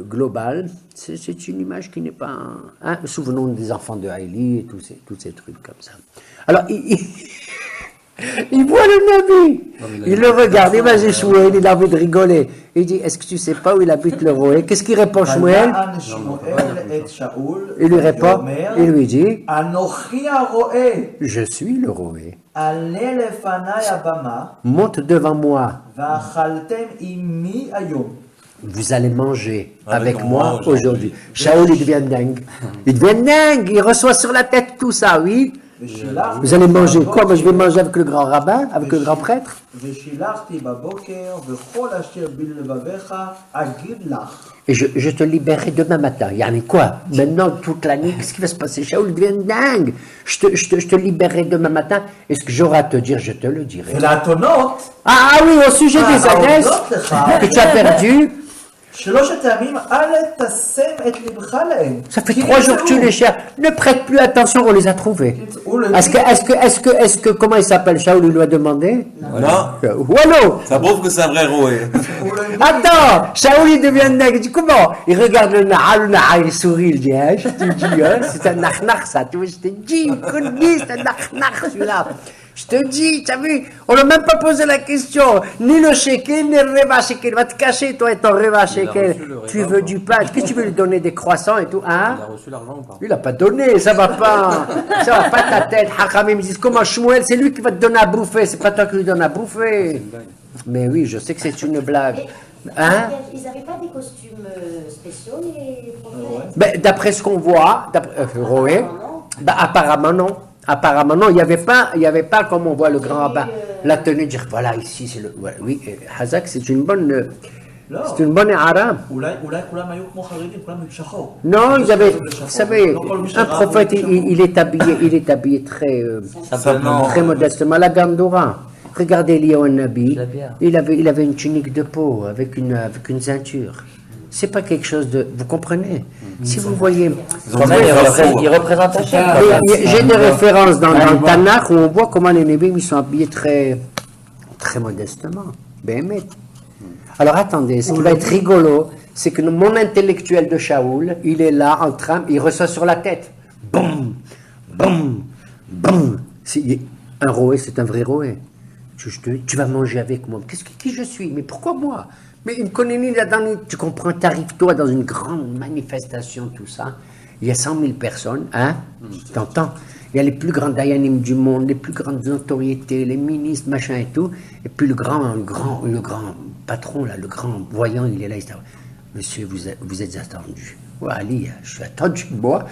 globale, c'est une image qui n'est pas... Hein, souvenons des enfants de Haïli et tous ces trucs comme ça. Alors, il voit le Nabi, il le regarde, il va chez Shmuel, il a envie de rigoler. Il dit, est-ce que tu sais pas où il habite le roi? Qu'est-ce qu'il répond Shmuel? ויען שמואל את שאול, Il lui répond, ואומר, il lui dit, אנוכי הרואה, je suis le roi. עלה לפניי הבמה, Monte devant moi, ואכלתם עמי היום. vous allez manger avec Avec moi moi aujourd'hui. aujourd'hui. Shaoul, il devient dingue. Il devient dingue, il reçoit sur la tête tout ça, oui. ושילחתי Vous allez manger בבוקר- quoi? Moi, je vais manger avec le grand rabbin, avec le grand prêtre. ושילחתי בבוקר, וכל אשר בלבביך אגיד לך. Et je te libérerai demain matin. Yani quoi? Maintenant, toute la nuit, qu'est-ce qui va se passer? Shaoul devient dingue. Je te libérerai demain matin. Et ce que j'aurai à te dire, je te le dirai. ולאתונות, Ah oui, au sujet des ânesses העומדות לך, que tu as perdu, שלושת הימים אל תשם את לבך להם. Ça fait כי 3 jours que tu נמצאו. les cherches. Ne prête plus attention, on les a trouvés. הוא לא Est-ce que, comment il s'appelle, Shaoul, il lui a demandé? Non, Wallo! ça prouve que c'est un vrai roué. Attends, Shaoul il devient nègre. Il dit comment? Il regarde le Naha, il sourit, il dit, hein, je te dis, hein, c'est un nachnach ça, tu vois, je te dis, Kouni, c'est un nachnach celui-là. Je te dis, tu as vu, on n'a même pas posé la question, ni le shekel, ni le reva shekel. Va te cacher, toi et ton reva shekel. reçu le Tu reva, veux quoi. du pain, qu'est-ce que tu veux lui donner des croissants et tout, hein? Il a reçu l'argent ou pas? Il n'a pas donné, ça va pas. Ça va pas ta tête. Hakamim, ils disent comment Shmuel, c'est lui qui va te donner à bouffer, c'est pas toi qui lui donne à bouffer. Mais oui, je sais que c'est une blague. Hein? Ils n'avaient pas des costumes spéciaux, les prophètes? Ben, d'après ce qu'on voit, Roé, ben, apparemment non. Apparemment non, il n'y avait pas comme on voit le grand rabbin, la tenue, dire voilà ici c'est le. Voilà, oui, Hazak, c'est une bonne. לא. C'est une bonne arabe. אולי כולם היו כמו חרדים, כולם היו שחור. Non, ils avaient, vous שחור. savez, לא כל מי un שראה prophète, הוא il est habillé très, Simplement. très modestement. La Gandora. Regardez Eliyahu Nabi, La bière. il avait une tunique de peau avec une ceinture. C'est pas quelque chose de, vous comprenez? Si vous voyez, Quand même, il représente un chef. j'ai des références dans le Tanakh où on voit comment les Nébim ils sont habillés très, très modestement. Béhémet. Alors attendez, ce qui va être rigolo, c'est que mon intellectuel de Shaoul, il est là en train, il reçoit sur la tête. Boum, boum, boum. Un roé, c'est un vrai roé. Tu vas manger avec moi. Qui je suis? Mais pourquoi moi? Mais il me connaît ni là-dedans, tu comprends, t'arrives toi dans une grande manifestation, tout ça. Il y a 100 000 personnes, hein? T'entends? Il y a les plus grands dayanim du monde, les plus grandes autorités, les ministres, machin et tout. Et puis le grand patron, là, le grand voyant, il est là, il dit, monsieur, vous êtes attendu. Ouais, Ali, je suis attendu, moi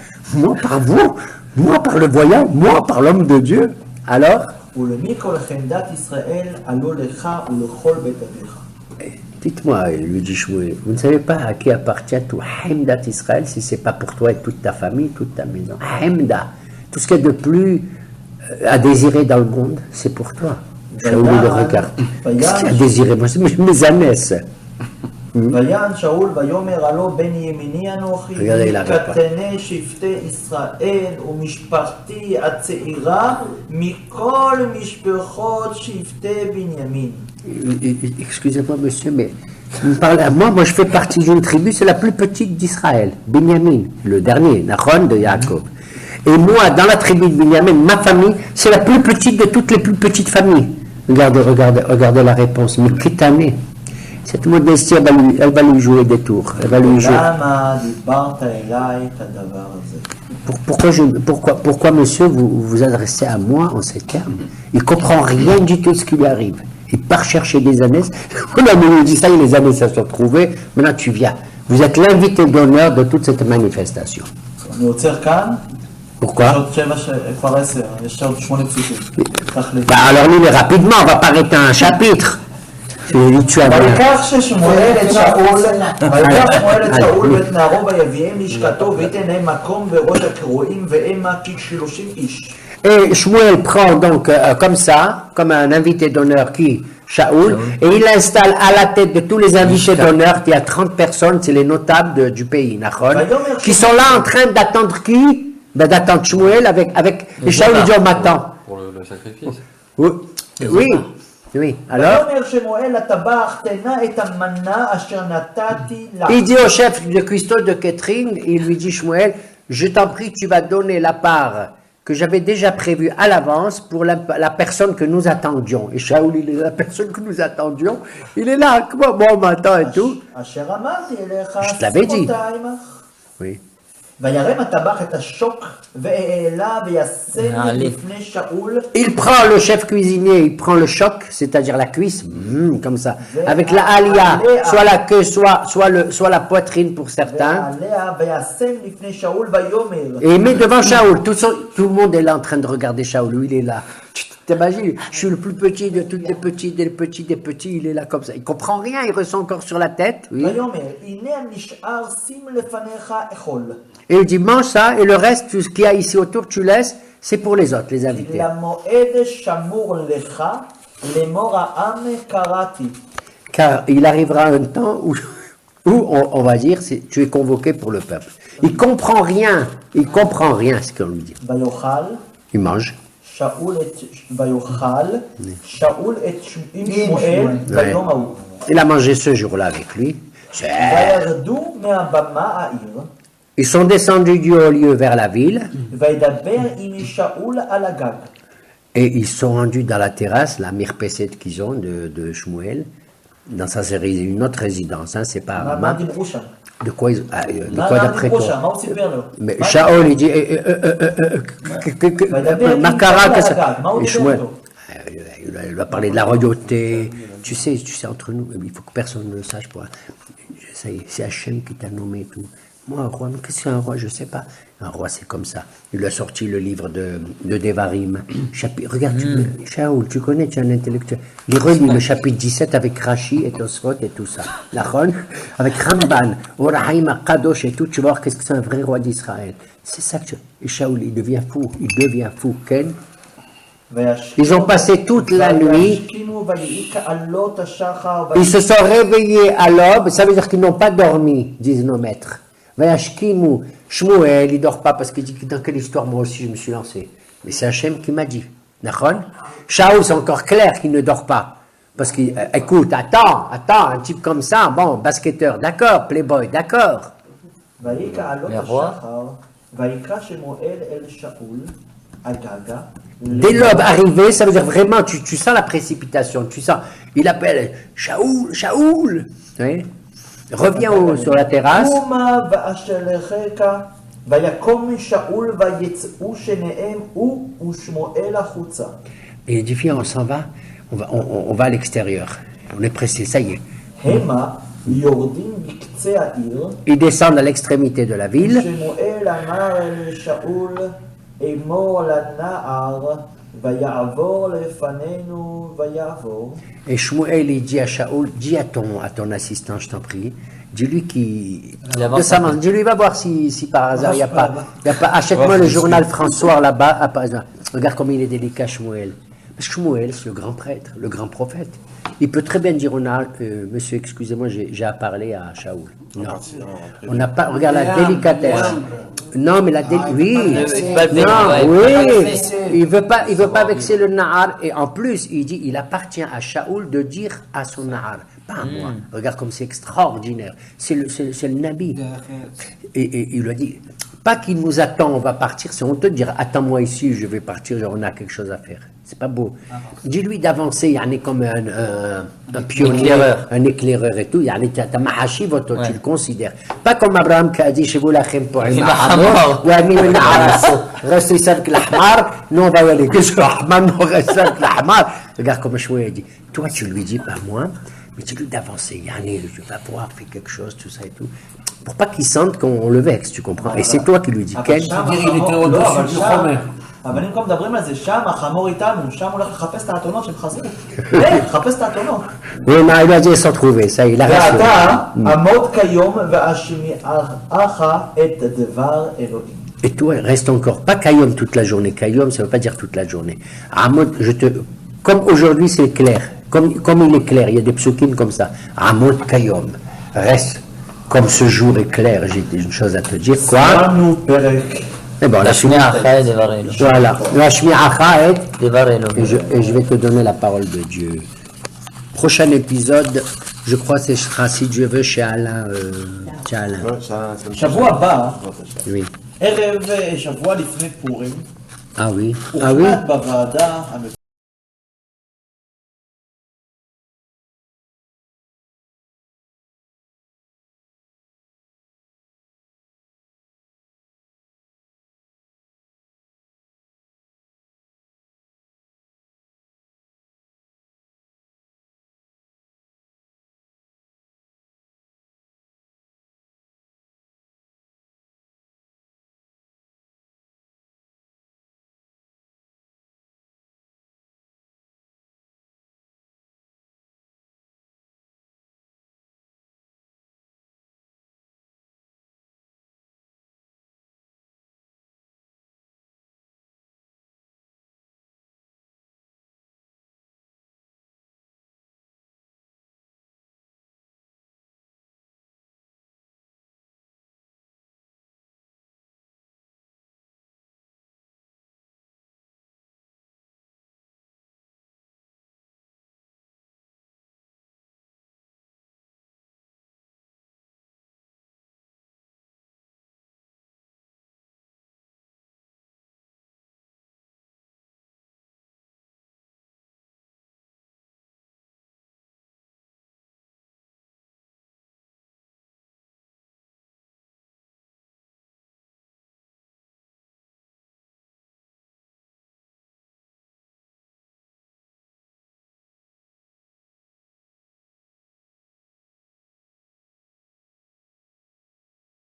par vous, moi par le voyant, moi par l'homme de Dieu. Alors? ולמי כל חמדת ישראל עלו לך ולכל בית אביך. Dites-moi, lui dit Shmuel, vous ne savez pas à qui appartient tout Hemdat Israël si c'est pas pour toi et toute ta famille, toute ta maison. Hemda, tout ce qu'il y a de plus à désirer dans le monde, c'est pour toi. Shaoul le regarde. Qu'est-ce qu'il y a à désirer? Moi, c'est mes ânesses. ויען שאול ויאמר הלא בן ימיני אנוכי רגע, רגע, רגע. מקטני שבטי ישראל ומשפחתי הצעירה מכל משפחות שבטי בנימין. Excusez-moi, monsieur, mais vous me parlez à moi, moi je fais partie d'une tribu, c'est la plus petite d'Israël, Binyamin, le dernier, Nachon de Yaakov. Et moi, dans la tribu de Binyamin, ma famille, c'est la plus petite de toutes les plus petites familles. Regardez la réponse, mais Kétané. Cette modestie, elle va lui jouer des tours. Elle va lui jouer. למה דיברת אליי את הדבר הזה? Pourquoi, monsieur, vous vous adressez à moi en ces termes? Il ne comprend rien du tout de ce qui lui arrive. Il part chercher des années. On a dit ça, et les années, ça se sont trouvées. Maintenant, tu viens. Vous êtes l'invité d'honneur de toute cette manifestation. אני עוצר כאן. Pourquoi? כבר 10, יש עוד 8 פסוקים. תחליט. Bah, alors, lis-les rapidement, on va pas arrêter un chapitre. ויקח שמואל את שאול ואת נערו ויביאם לשכתו וייתן להם מקום בראש הקרואים והמה כ30 איש. Et Shmuel prend donc comme ça, comme un invité d'honneur qui, Shaoul, et il l'installe à la tête de tous les invités d'honneur, il y a 30 personnes, c'est les notables du pays, Nachon, qui sont là en train d'attendre qui? Ben, d'attendre Shmuel avec et Shaoul dit on m'attend. Pour le sacrifice. Oui, alors? ויאמר שמואל לטבח תנה את המנה אשר נתתי לך. Il dit au chef de cuistot de Catherine, il lui dit Shmuel, je t'en prie, tu vas donner la part que j'avais déjà prévue à l'avance pour la personne que nous attendions. Et Shaoul, il est la personne que nous attendions, il est là, comment bon, on m'attend et tout. אשר אמרתי אליך Je te l'avais dit. שיחותי עמך. Oui. וירם הטבח את השוק והעלה וישם לפני שאול. Il prend le chef cuisinier, il prend le choc, c'est-à-dire la cuisse, comme ça, avec la alia, soit la queue, soit la poitrine pour certains. ועליה וישם לפני שאול ויאמר. Et il met devant Shaoul, tout le monde est là en train de regarder Shaoul, lui il est là. Tu t'imagines, je suis le plus petit de tous les petits, des petits, il est là comme ça. Il comprend rien, il ressent encore sur la tête. Oui. ויאמר הנה הנשאר שים לפניך אכול. Et il dit mange ça et le reste, tout ce qu'il y a ici autour, tu laisses, c'est pour les autres, les invités. למועד שמור לך לאמור העם קראתי. Car il arrivera un temps où Ou on va dire, tu es convoqué pour le peuple. Il comprend rien ce qu'on lui dit. ויאכל Il mange. שאול עם שמואל ביום ההוא. Il a mangé ce jour-là avec lui. וירדו מהבמה העיר, Ils sont descendus du haut lieu vers la ville וידבר עם שאול על הגג. et ils sont rendus dans la terrasse, la mirpesset qu'ils ont de Shmuel. Dans ça, c'est une autre résidence, hein, c'est pas à מה Rama. דיברו שם? De quoi, de מה quoi d'après דיברו שם? toi? מה הוא סיפר לו? Mais Shaol, il dit, Makara, qu'est-ce que ça? Et Shmuel, il va parler de la royauté. Tu sais, entre nous, il faut que personne ne le sache. Ça y est, c'est Hachem qui t'a nommé et tout. Moi, un roi, mais qu'est-ce qu'un roi? Je sais pas. Un roi, c'est comme ça. Il lui a sorti le livre de Devarim. Regarde, Shaoul, tu connais, tu es un intellectuel. Il relit le chapitre 17 avec Rashi et Tosfot et tout ça. Lachon, avec Ramban, Orahaim, Kadosh et tout, tu vas voir qu'est-ce que c'est un vrai roi d'Israël. C'est ça que tu... Et Shaoul, il devient fou. Ken. Ils ont passé toute la nuit. Ils se sont réveillés à l'aube, ça veut dire qu'ils n'ont pas dormi, disent nos maîtres. Vayashkimu, Shmuel, il ne dort pas parce qu'il dit dans quelle histoire moi aussi je me suis lancé. Mais c'est Hachem qui m'a dit. D'accord? Shaoul, c'est encore clair qu'il ne dort pas. Parce qu'il, écoute, attends, un type comme ça, bon, basketteur, d'accord, playboy, d'accord. Les rois. Dès l'aube arrivée, ça veut dire vraiment, tu sens la précipitation, tu sens, il appelle Shaoul, oui. Reviens sur la terrasse. Et il dit, viens, on s'en va, on va à l'extérieur, on est pressé, ça y est. Ils descendent à l'extrémité de la ville. Et Shmuel, il dit à Shaoul, dis à ton assistant, je t'en prie, dis-lui dis-lui, va voir si par hasard, il n'y a pas, achète-moi le journal François là-bas, regarde comme il est délicat, Shmuel. Parce que Shmuel, c'est le grand prêtre, le grand prophète. Il peut très bien dire, monsieur, excusez-moi, j'ai à parler à Shaoul. Non, on n'a pas, regarde la délicatesse. Non, mais oui, il veut pas vexer le Nahar, et en plus, il dit, il appartient à Shaoul de dire à son Nahar, pas à moi. Regarde comme c'est extraordinaire. C'est le Nabi. Et il lui a dit, pas qu'il nous attend, on va partir, c'est honteux de dire, attends-moi ici, je vais partir, on a quelque chose à faire. C'est pas beau. Dis-lui d'avancer, il y en a comme un pionnier, un éclaireur et tout. Il y en a ta mahashi, tu le considères. Pas comme Abraham qui a dit chez vous la khim pour un mahamo, ou un mille arasso. Restez avec l'ahmar, nous on va y aller. Qu'est-ce que l'ahmar, nous restons avec l'ahmar. Regarde comme Choué a dit. Toi, tu lui dis pas moi, mais dis-lui d'avancer. Yanné, je vais pouvoir faire quelque chose, tout ça et tout. Pour pas qu'il sente qu'on le vexe, tu comprends. Et c'est toi qui lui dis. Ken, il était au-dessus du חומר. אבל אם כבר מדברים על זה, שם החמור איתנו, שם הולך לחפש את האתונות שהם חזרו. לחפש את האתונות. Oui, mais il a dit s'en trouver, ça il a raison. ואתה עמוד כיום והשמיעך את דבר אלוהים. Et toi, reste encore, pas Kayom toute la journée. Kayom, ça ne veut pas dire toute la journée. Amod, comme aujourd'hui c'est clair, comme il est clair, il y a des psukim comme ça. Amod Kayom, reste comme ce jour est clair. J'ai une chose à te dire. Quoi? Et bon, la Shmi'acha et voilà, la Shmi'acha et je vais te donner la parole de Dieu. Prochain épisode, je crois que ce sera, si Dieu veut, chez Alain. שבוע הבא, Oui. ערב שבוע לפני פורים, Ah oui. הוחלט בוועדה